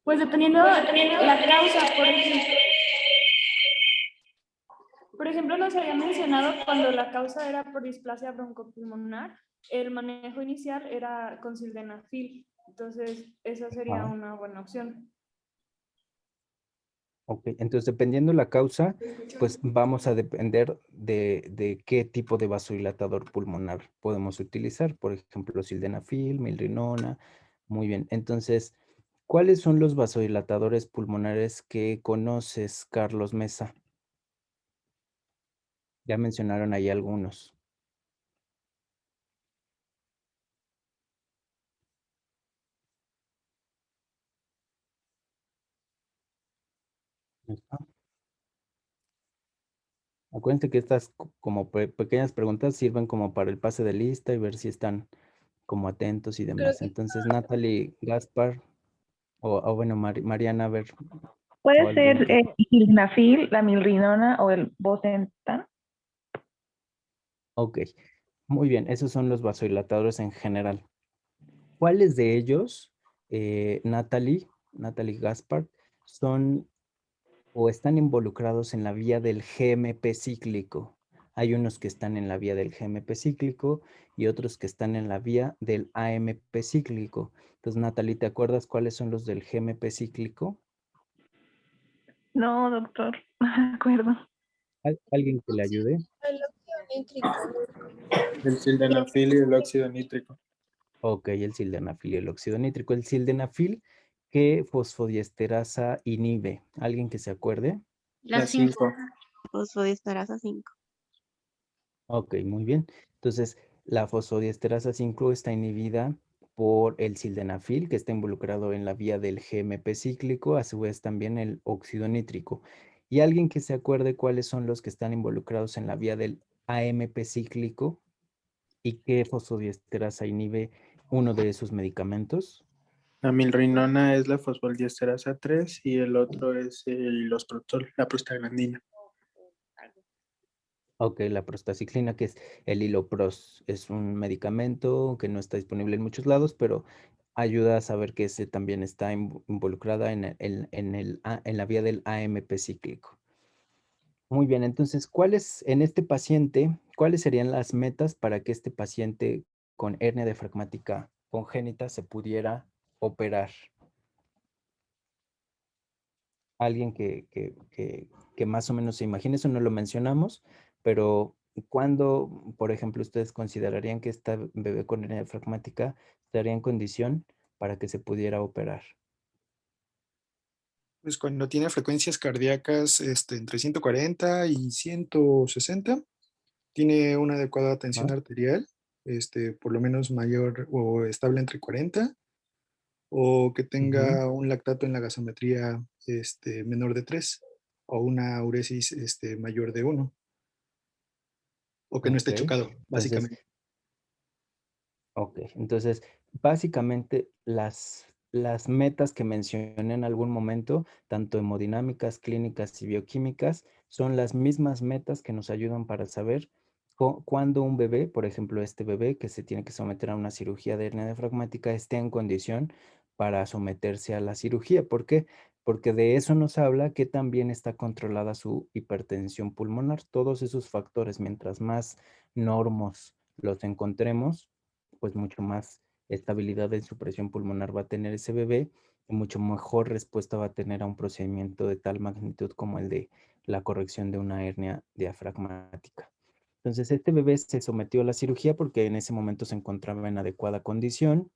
[SPEAKER 10] Pues dependiendo la causa, por ejemplo, nos había mencionado cuando la causa era por displasia broncopulmonar, el manejo inicial era con sildenafil, entonces esa sería una buena opción.
[SPEAKER 2] Ok, entonces dependiendo la causa, pues vamos a depender de qué tipo de vasodilatador pulmonar podemos utilizar. Por ejemplo, sildenafil, milrinona. Muy bien, entonces, ¿cuáles son los vasodilatadores pulmonares que conoces, Carlos Mesa? Ya mencionaron ahí algunos. Acuérdense que estas como pequeñas preguntas sirven como para el pase de lista y ver si están como atentos y demás. Entonces, Natalie, Gaspar, o bueno, Mariana, a ver.
[SPEAKER 11] Puede ser el sildenafil, la milrinona o el bosentan.
[SPEAKER 2] Ok, muy bien. Esos son los vasodilatadores en general. ¿Cuáles de ellos, Natalie Gaspard, son o están involucrados en la vía del GMP cíclico? Hay unos que están en la vía del GMP cíclico y otros que están en la vía del AMP cíclico. Entonces, Natalie, ¿te acuerdas cuáles son los del GMP cíclico?
[SPEAKER 10] No, doctor, no me acuerdo.
[SPEAKER 2] ¿Alguien que le ayude?
[SPEAKER 3] El óxido nítrico.
[SPEAKER 9] El sildenafil y el óxido nítrico.
[SPEAKER 2] Ok, el sildenafil y el óxido nítrico. El sildenafil, ¿qué fosfodiesterasa inhibe? ¿Alguien que se acuerde?
[SPEAKER 6] La
[SPEAKER 9] La
[SPEAKER 6] 5.
[SPEAKER 9] 5.
[SPEAKER 11] Fosfodiesterasa 5.
[SPEAKER 2] Ok, muy bien. Entonces, la fosfodiesterasa 5 está inhibida por el sildenafil, que está involucrado en la vía del GMP cíclico, a su vez también el óxido nítrico. ¿Y alguien que se acuerde cuáles son los que están involucrados en la vía del AMP cíclico y qué fosfodiesterasa inhibe uno de esos medicamentos?
[SPEAKER 9] La milrinona es la fosfodiesterasa 3 y el otro es el iloprostrol, la prostaglandina.
[SPEAKER 2] Ok, la prostaciclina, que es el Hilopros, es un medicamento que no está disponible en muchos lados, pero ayuda a saber que ese también está involucrada en la vía del AMP cíclico. Muy bien, entonces, cuáles serían las metas para que este paciente con hernia diafragmática congénita se pudiera operar? Alguien que más o menos se imagine, eso no lo mencionamos, pero ¿cuándo, por ejemplo, ustedes considerarían que esta bebé con hernia diafragmática estaría en condición para que se pudiera operar?
[SPEAKER 12] Pues cuando tiene frecuencias cardíacas entre 140 y 160, tiene una adecuada tensión
[SPEAKER 2] Ajá.
[SPEAKER 12] arterial, por lo menos mayor o estable entre 40, o que
[SPEAKER 2] Ujú.
[SPEAKER 12] tenga un lactato en la gasometría menor de 3, o una uresis mayor de 1, o que no esté
[SPEAKER 2] Ok,
[SPEAKER 12] chocado,
[SPEAKER 2] entonces,
[SPEAKER 12] básicamente.
[SPEAKER 2] entonces, básicamente las metas que mencioné en algún momento, tanto hemodinámicas, clínicas y bioquímicas, son las mismas metas que nos ayudan para saber cuándo un bebé, por ejemplo, este bebé que se tiene que someter a una cirugía de hernia diafragmática, esté en condición para someterse a la cirugía. ¿Por qué? Porque de eso nos habla que también está controlada su hipertensión pulmonar. Todos esos factores, mientras más normos los encontremos, pues mucho más estabilidad en su presión pulmonar va a tener ese bebé y mucho mejor respuesta va a tener a un procedimiento de tal magnitud como el de la corrección de una hernia diafragmática. Entonces, este bebé se sometió a la cirugía porque en ese momento se encontraba en adecuada condición.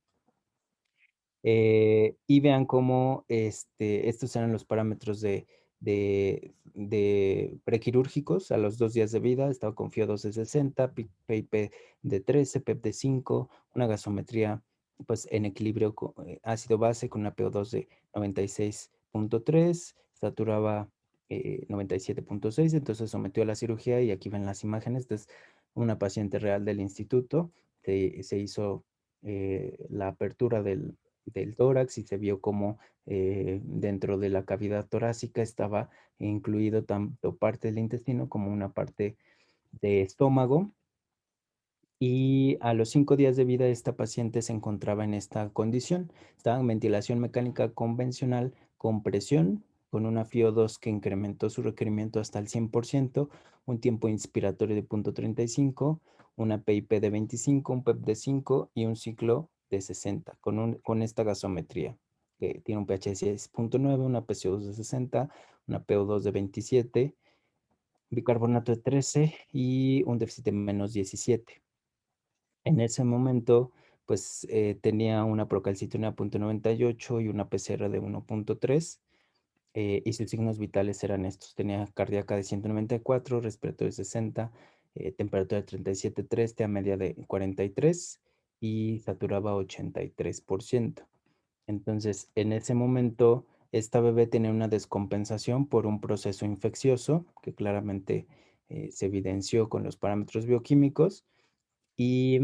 [SPEAKER 2] Y vean cómo estos eran los parámetros de prequirúrgicos a los 2 días de vida. Estaba con FIO2 de 60, PIP de 13, PEP de 5, una gasometría pues en equilibrio ácido base con una PO2 de 96.3, saturaba 97.6, entonces sometió a la cirugía y aquí ven las imágenes. Esta es una paciente real del instituto. Se hizo la apertura del tórax y se vio como dentro de la cavidad torácica estaba incluido tanto parte del intestino como una parte de estómago. Y a los 5 días de vida esta paciente se encontraba en esta condición. Estaba en ventilación mecánica convencional con presión, con una FIO2 que incrementó su requerimiento hasta el 100%, un tiempo inspiratorio de 0.35, una PIP de 25, un PEP de 5 y un ciclo de 60 con esta gasometría, que tiene un pH de 6.9, una PCO2 de 60, una PO2 de 27, bicarbonato de 13 y un déficit de -17. En ese momento, pues tenía una procalcitonía de 0.98 y una PCR de 1.3, y sus signos vitales eran estos. Tenía cardíaca de 194, respiratorio de 60, temperatura de 37.3, TA media de 43 y saturaba 83%. Entonces, en ese momento, esta bebé tenía una descompensación por un proceso infeccioso que claramente se evidenció con los parámetros bioquímicos, y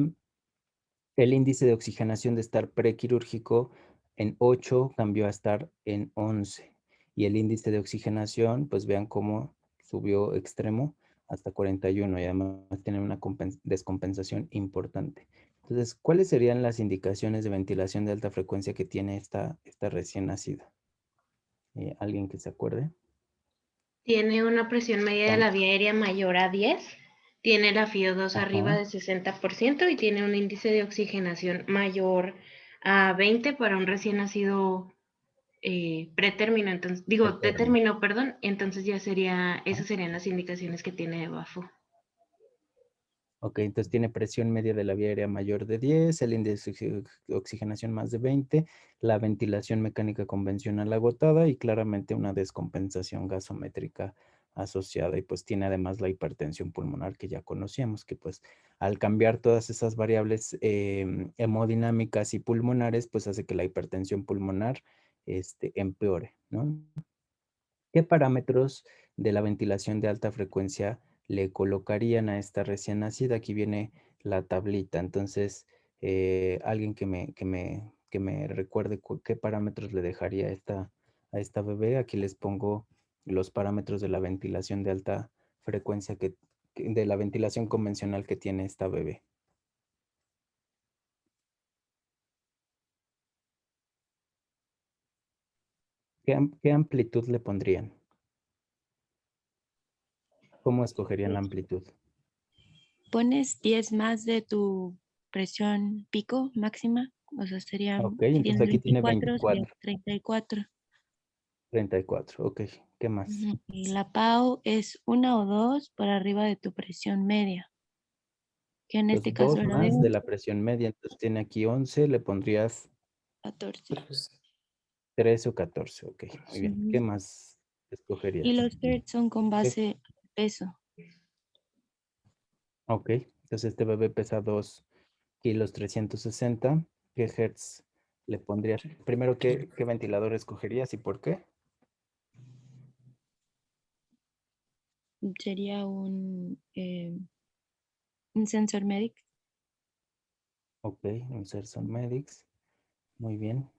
[SPEAKER 2] el índice de oxigenación de estar prequirúrgico en 8 cambió a estar en 11. Y el índice de oxigenación, pues vean cómo subió extremo hasta 41 y además tienen una descompensación importante. Entonces, ¿cuáles serían las indicaciones de ventilación de alta frecuencia que tiene esta recién nacida? ¿Alguien que se acuerde?
[SPEAKER 6] Tiene una presión media de la vía aérea mayor a 10, tiene la FiO2 arriba
[SPEAKER 2] Ajá.
[SPEAKER 6] de 60% y tiene un índice de oxigenación mayor a 20 para un recién nacido pretérmino, entonces, término, perdón, entonces ya sería, esas serían las indicaciones que tiene de BAFO.
[SPEAKER 2] Ok, entonces tiene presión media de la vía aérea mayor de 10, el índice de oxigenación más de 20, la ventilación mecánica convencional agotada y claramente una descompensación gasométrica asociada. Y pues tiene además la hipertensión pulmonar que ya conocíamos, que pues al cambiar todas esas variables hemodinámicas y pulmonares, pues hace que la hipertensión pulmonar empeore, ¿no? ¿Qué parámetros de la ventilación de alta frecuencia le colocarían a esta recién nacida? Aquí viene la tablita. Entonces, alguien que me recuerde qué parámetros le dejaría a esta bebé. Aquí les pongo los parámetros de la ventilación de alta frecuencia de la ventilación convencional que tiene esta bebé. ¿Qué amplitud le pondrían? ¿Cómo escogerían la amplitud?
[SPEAKER 13] Pones 10 más de tu presión pico máxima, o sea, sería
[SPEAKER 2] Ok, entonces aquí tiene
[SPEAKER 13] 24,
[SPEAKER 2] 24.
[SPEAKER 13] 34.
[SPEAKER 2] 34, ok. ¿Qué más?
[SPEAKER 13] Y la PAO es 1 o 2 por arriba de tu presión media, que en este caso
[SPEAKER 2] Dos
[SPEAKER 13] era de
[SPEAKER 2] más de
[SPEAKER 13] 11,
[SPEAKER 2] la presión media, entonces tiene aquí 11, le pondrías
[SPEAKER 13] 14.
[SPEAKER 2] 13 o 14, ok, muy bien. ¿Qué
[SPEAKER 13] Ujú.
[SPEAKER 2] más
[SPEAKER 13] Y
[SPEAKER 2] escogerías?
[SPEAKER 13] los hertz son con base al peso.
[SPEAKER 2] Ok, entonces este bebé pesa 2 kilos 360. ¿Qué hertz le pondrías? Primero, ¿qué ventilador escogerías y por qué?
[SPEAKER 13] Sería un sensor medic.
[SPEAKER 2] Ok, un Serson Medics. Muy bien.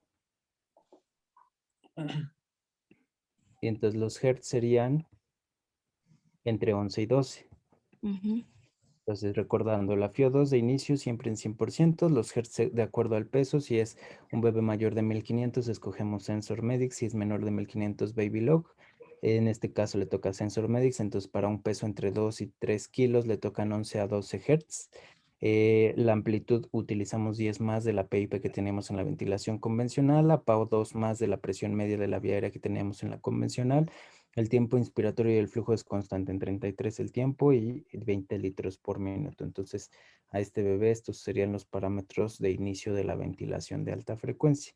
[SPEAKER 2] Y entonces los hertz serían entre 11 y 12.
[SPEAKER 13] Ujú.
[SPEAKER 2] Entonces, recordando, la FiO2 de inicio siempre en 100%, los hertz de acuerdo al peso. Si es un bebé mayor de 1500, escogemos Sensor Medics. Si es menor de 1500, Baby Log. En este caso le toca Sensor Medics, entonces para un peso entre 2 y 3 kilos le tocan 11 a 12 hertz. La amplitud utilizamos 10 más de la PIP que tenemos en la ventilación convencional, la PAO 2 más de la presión media de la vía aérea que tenemos en la convencional. El tiempo inspiratorio y el flujo es constante en 33 el tiempo y 20 litros por minuto. Entonces, a este bebé estos serían los parámetros de inicio de la ventilación de alta frecuencia.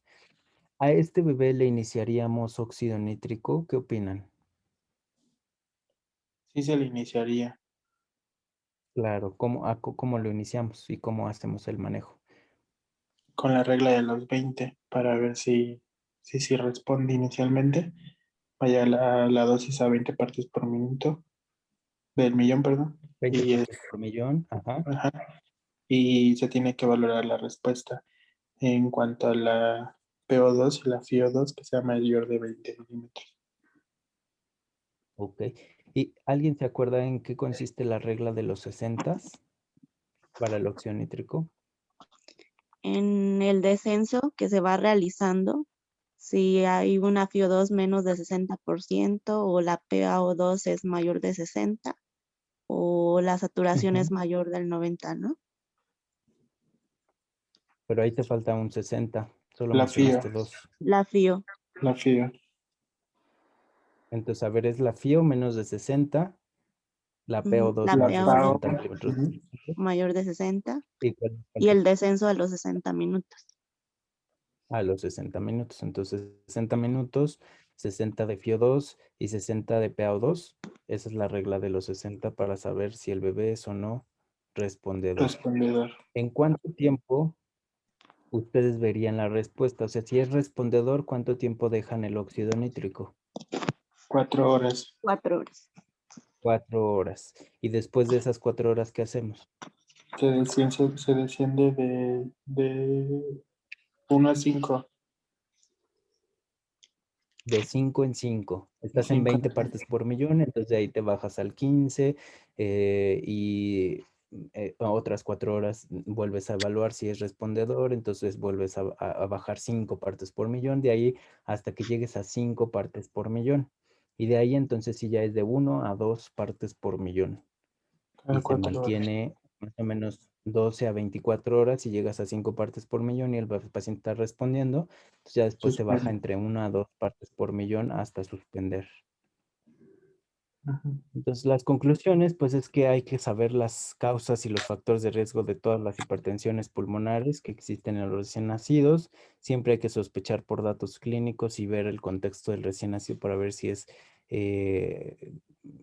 [SPEAKER 2] A este bebé le iniciaríamos óxido nítrico. ¿Qué opinan?
[SPEAKER 9] Sí se le iniciaría.
[SPEAKER 2] Claro, ¿cómo lo iniciamos y cómo hacemos el manejo?
[SPEAKER 9] Con la regla de los 20 para ver si responde inicialmente. Vaya la dosis a 20 partes por minuto, del millón, perdón.
[SPEAKER 2] 20
[SPEAKER 9] Y,
[SPEAKER 2] partes por millón, ajá.
[SPEAKER 9] ajá, y se tiene que valorar la respuesta en cuanto a la PO2 y la FiO2 que sea mayor de 20 milímetros.
[SPEAKER 2] Ok. ¿Y alguien se acuerda en qué consiste la regla de los 60 para el óxido nítrico?
[SPEAKER 11] En el descenso que se va realizando, si hay una FiO2 menos de 60% o la PaO2 es mayor de 60 o la saturación es mayor del 90, ¿no?
[SPEAKER 2] Pero ahí te falta un 60. Solo
[SPEAKER 9] La FiO.
[SPEAKER 2] mencionaste 2.
[SPEAKER 11] La FiO.
[SPEAKER 9] La FiO.
[SPEAKER 2] Entonces, a ver, es la FiO menos de 60, la PO2
[SPEAKER 11] La
[SPEAKER 2] más de
[SPEAKER 11] PaO
[SPEAKER 2] 60 milímetros.
[SPEAKER 11] mayor de 60
[SPEAKER 2] ¿Y cuál
[SPEAKER 11] y el descenso a los 60 minutos.
[SPEAKER 2] A los 60 minutos. Entonces, 60 minutos, 60 de FiO2 y 60 de PaO2. Esa es la regla de los 60 para saber si el bebé es o no respondedor. ¿En cuánto tiempo ustedes verían la respuesta? O sea, si es respondedor, ¿cuánto tiempo dejan el óxido nítrico?
[SPEAKER 9] 4 horas.
[SPEAKER 11] 4 horas.
[SPEAKER 2] 4 horas. Y después de esas 4 horas, ¿qué hacemos?
[SPEAKER 9] Se desciende de 1 a 5.
[SPEAKER 2] de 5 en 5. Estás en
[SPEAKER 9] 5
[SPEAKER 2] 20 partes por millón, entonces de ahí te bajas al 15 y a otras 4 horas vuelves a evaluar si es respondedor, entonces vuelves a bajar 5 partes por millón, de ahí hasta que llegues a 5 partes por millón. Y de ahí entonces sí ya es de 1 a 2 partes por millón.
[SPEAKER 9] cada
[SPEAKER 2] Y se
[SPEAKER 9] 4 horas.
[SPEAKER 2] mantiene más o menos 12 a 24 horas y llegas a 5 partes por millón y el paciente está respondiendo. Entonces ya después se baja
[SPEAKER 9] Suspende.
[SPEAKER 2] entre 1 a 2 partes por millón hasta suspender.
[SPEAKER 9] Ujú.
[SPEAKER 2] Entonces las conclusiones pues es que hay que saber las causas y los factores de riesgo de todas las hipertensiones pulmonares que existen en los recién nacidos. Siempre hay que sospechar por datos clínicos y ver el contexto del recién nacido para ver si es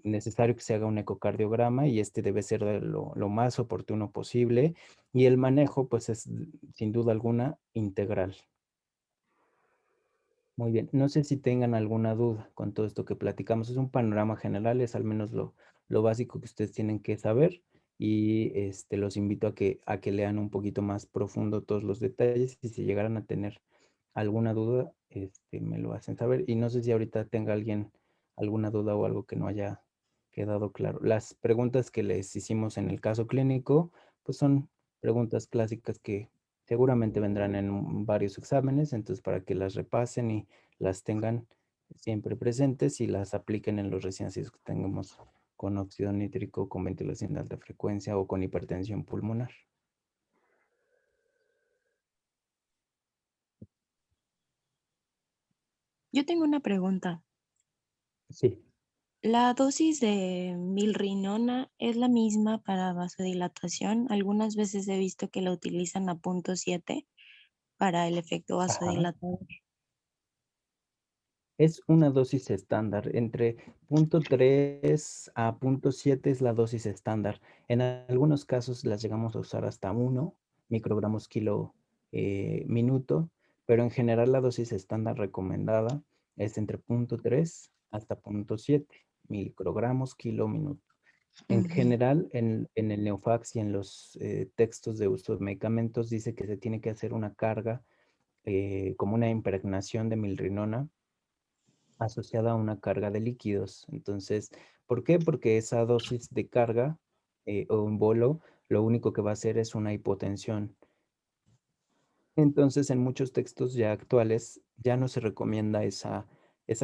[SPEAKER 2] necesario que se haga un ecocardiograma y este debe ser de lo más oportuno posible. Y el manejo pues es sin duda alguna integral. Muy bien, no sé si tengan alguna duda con todo esto que platicamos. Es un panorama general, es al menos lo básico que ustedes tienen que saber y los invito a que lean un poquito más profundo todos los detalles y si llegaran a tener alguna duda, me lo hacen saber. Y no sé si ahorita tenga alguien alguna duda o algo que no haya quedado claro. Las preguntas que les hicimos en el caso clínico, pues son preguntas clásicas que seguramente vendrán en varios exámenes, entonces para que las repasen y las tengan siempre presentes y las apliquen en los recién nacidos que tengamos con óxido nítrico, con ventilación de alta frecuencia o con hipertensión pulmonar.
[SPEAKER 13] Yo tengo una pregunta.
[SPEAKER 2] Sí.
[SPEAKER 13] ¿La dosis de milrinona es la misma para vasodilatación? Algunas veces he visto que la utilizan a 0.7 para el efecto
[SPEAKER 2] Ajá.
[SPEAKER 13] vasodilatador.
[SPEAKER 2] Es una dosis estándar. Entre 0.3 a 0.7 es la dosis estándar. En algunos casos las llegamos a usar hasta 1 microgramos kilo minuto, pero en general la dosis estándar recomendada es entre 0.3 hasta 0.7 microgramos kilo minuto. En general, en el Neofax y en los textos de uso de medicamentos dice que se tiene que hacer una carga como una impregnación de milrinona asociada a una carga de líquidos. Entonces, ¿por qué? Porque esa dosis de carga o un bolo lo único que va a hacer es una hipotensión. Entonces, en muchos textos ya actuales ya no se recomienda esa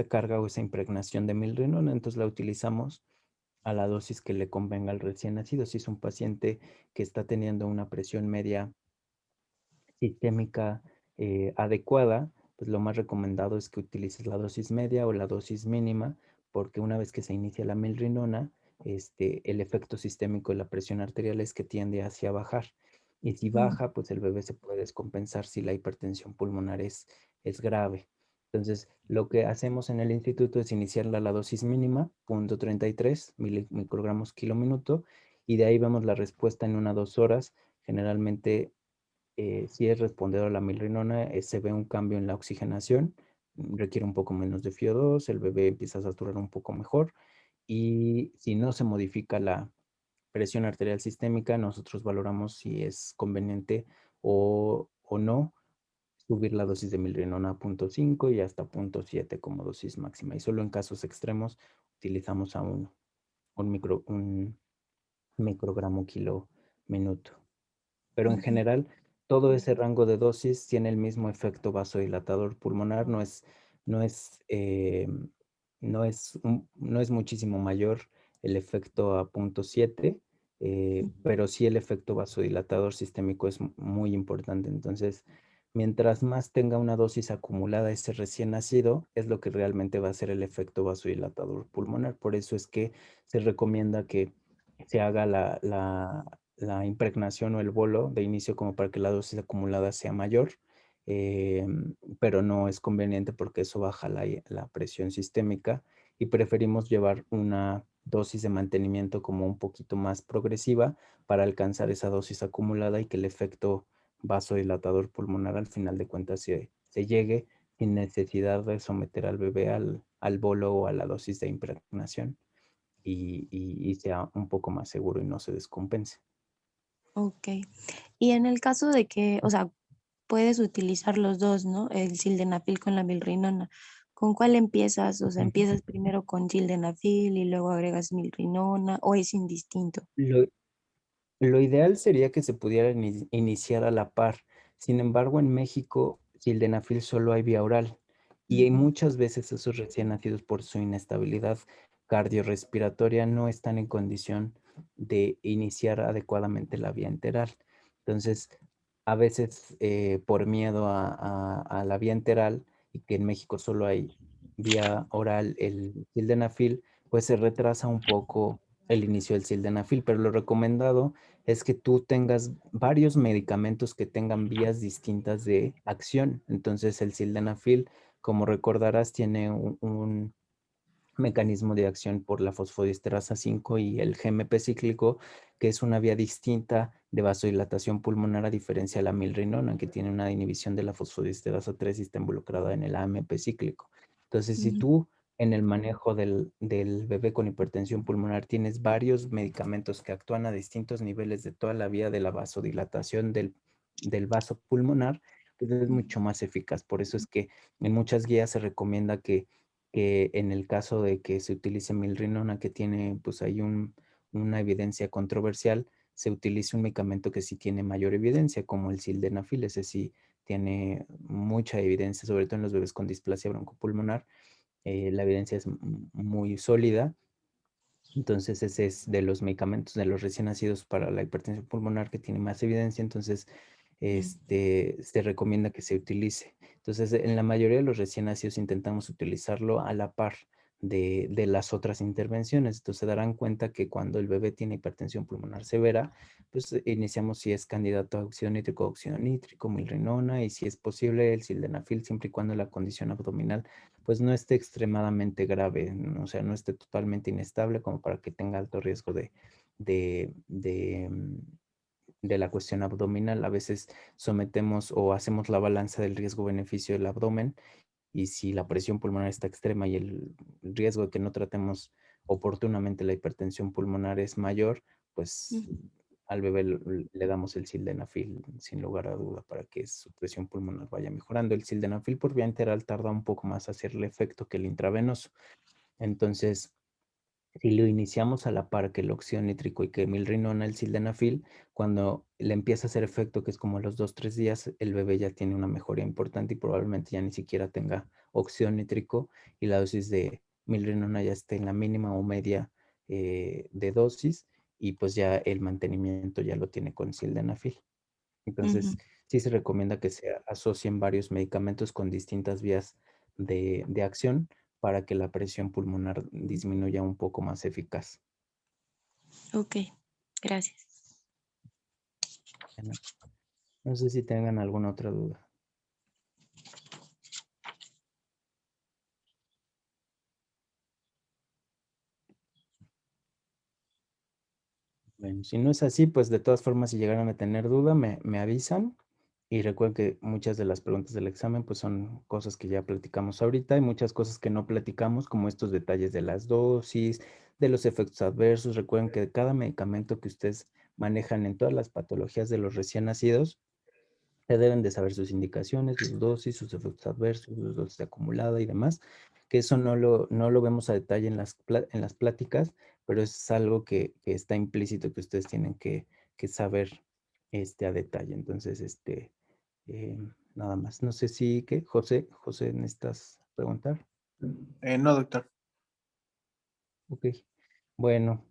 [SPEAKER 2] carga o esa impregnación de milrinona, entonces la utilizamos a la dosis que le convenga al recién nacido. Si es un paciente que está teniendo una presión media sistémica adecuada, pues lo más recomendado es que utilices la dosis media o la dosis mínima, porque una vez que se inicia la milrinona, el efecto sistémico de la presión arterial es que tiende hacia bajar. Y si baja, pues el bebé se puede descompensar si la hipertensión pulmonar es grave. Entonces, lo que hacemos en el instituto es iniciarla a la dosis mínima, 0.33 microgramos kilo minuto, y de ahí vemos la respuesta en 1 a 2 horas. Generalmente si es respondedor a la milrinona, se ve un cambio en la oxigenación, requiere un poco menos de FiO2, el bebé empieza a saturar un poco mejor y si no se modifica la presión arterial sistémica, nosotros valoramos si es conveniente o no subir la dosis de milrinona a 0.5 y hasta 0.7 como dosis máxima. Y solo en casos extremos utilizamos a un microgramo kilo minuto. Pero en general, todo ese rango de dosis tiene el mismo efecto vasodilatador pulmonar, no es, no es muchísimo mayor el efecto a 0.7, pero sí el efecto vasodilatador sistémico es muy importante. Entonces, mientras más tenga una dosis acumulada ese recién nacido, es lo que realmente va a ser el efecto vasodilatador pulmonar. Por eso es que se recomienda que se haga la impregnación o el bolo de inicio como para que la dosis acumulada sea mayor, pero no es conveniente porque eso baja la presión sistémica y preferimos llevar una dosis de mantenimiento como un poquito más progresiva para alcanzar esa dosis acumulada y que el efecto vasodilatador pulmonar al final de cuentas se llegue sin necesidad de someter al bebé al bolo o a la dosis de impregnación y sea un poco más seguro y no se descompense.
[SPEAKER 13] Ok. Y en el caso de que, o sea, puedes utilizar los dos, ¿no? El sildenafil con la milrinona. ¿Con cuál empiezas? O sea,
[SPEAKER 2] Ujú.
[SPEAKER 13] ¿empiezas primero con sildenafil y luego agregas milrinona o es indistinto?
[SPEAKER 2] Lo ideal sería que se pudiera iniciar a la par. Sin embargo, en México, sildenafil solo hay vía oral y hay muchas veces esos recién nacidos por su inestabilidad cardiorrespiratoria no están en condición de iniciar adecuadamente la vía enteral. Entonces, a veces por miedo a la vía enteral y que en México solo hay vía oral el sildenafil, pues se retrasa un poco el inicio del sildenafil, pero lo recomendado es que tú tengas varios medicamentos que tengan vías distintas de acción. Entonces, el sildenafil, como recordarás, tiene un mecanismo de acción por la fosfodiesterasa 5 y el GMP cíclico, que es una vía distinta de vasodilatación pulmonar a diferencia de la milrinona, que tiene una inhibición de la fosfodiesterasa 3 y está involucrada en el AMP cíclico. Entonces, si tú en el manejo del bebé con hipertensión pulmonar tienes varios medicamentos que actúan a distintos niveles de toda la vía de la vasodilatación del vaso pulmonar, pues es mucho más eficaz. Por eso es que en muchas guías se recomienda que en el caso de que se utilice milrinona, que tiene pues ahí una evidencia controversial, se utilice un medicamento que sí tiene mayor evidencia, como el sildenafil. Ese sí tiene mucha evidencia, sobre todo en los bebés con displasia broncopulmonar. La evidencia es muy sólida. Entonces ese es de los medicamentos de los recién nacidos para la hipertensión pulmonar que tiene más evidencia. Entonces se recomienda que se utilice. Entonces, en la mayoría de los recién nacidos intentamos utilizarlo a la par de las otras intervenciones. Entonces, se darán cuenta que cuando el bebé tiene hipertensión pulmonar severa, pues iniciamos si es candidato a óxido nítrico, milrinona y si es posible el sildenafil, siempre y cuando la condición abdominal pues no esté extremadamente grave, o sea, no esté totalmente inestable como para que tenga alto riesgo de, de, mm, de la cuestión abdominal. A veces sometemos o hacemos la balanza del riesgo-beneficio del abdomen y si la presión pulmonar está extrema y el riesgo de que no tratemos oportunamente la hipertensión pulmonar es mayor, pues al bebé le damos el sildenafil sin lugar a duda para que su presión pulmonar vaya mejorando. El sildenafil por vía enteral tarda un poco más a hacerle efecto que el intravenoso. Entonces, si lo iniciamos a la par que el óxido nítrico y que milrinona, el sildenafil, cuando le empieza a hacer efecto, que es como a los 2, 3 días, el bebé ya tiene una mejoría importante y probablemente ya ni siquiera tenga óxido nítrico y la dosis de milrinona ya esté en la mínima o media de dosis y pues ya el mantenimiento ya lo tiene con sildenafil. Entonces, sí se recomienda que se asocien varios medicamentos con distintas vías de acción para que la presión pulmonar disminuya un poco más eficaz.
[SPEAKER 13] Ok, gracias.
[SPEAKER 2] Bueno, no sé si tengan alguna otra duda. Bueno, si no es así, pues de todas formas, si llegaran a tener duda, me avisan. Y recuerden que muchas de las preguntas del examen pues son cosas que ya platicamos ahorita y muchas cosas que no platicamos, como estos detalles de las dosis, de los efectos adversos. Recuerden que cada medicamento que ustedes manejan en todas las patologías de los recién nacidos, se deben de saber sus indicaciones, sus dosis, sus efectos adversos, sus dosis de acumulada y demás, que eso no lo vemos a detalle en las pláticas, pero es algo que está implícito que ustedes tienen que saber a detalle. Entonces, nada más. No sé si, ¿qué? José, ¿necesitas preguntar?
[SPEAKER 9] No, doctor.
[SPEAKER 2] Ok. Bueno,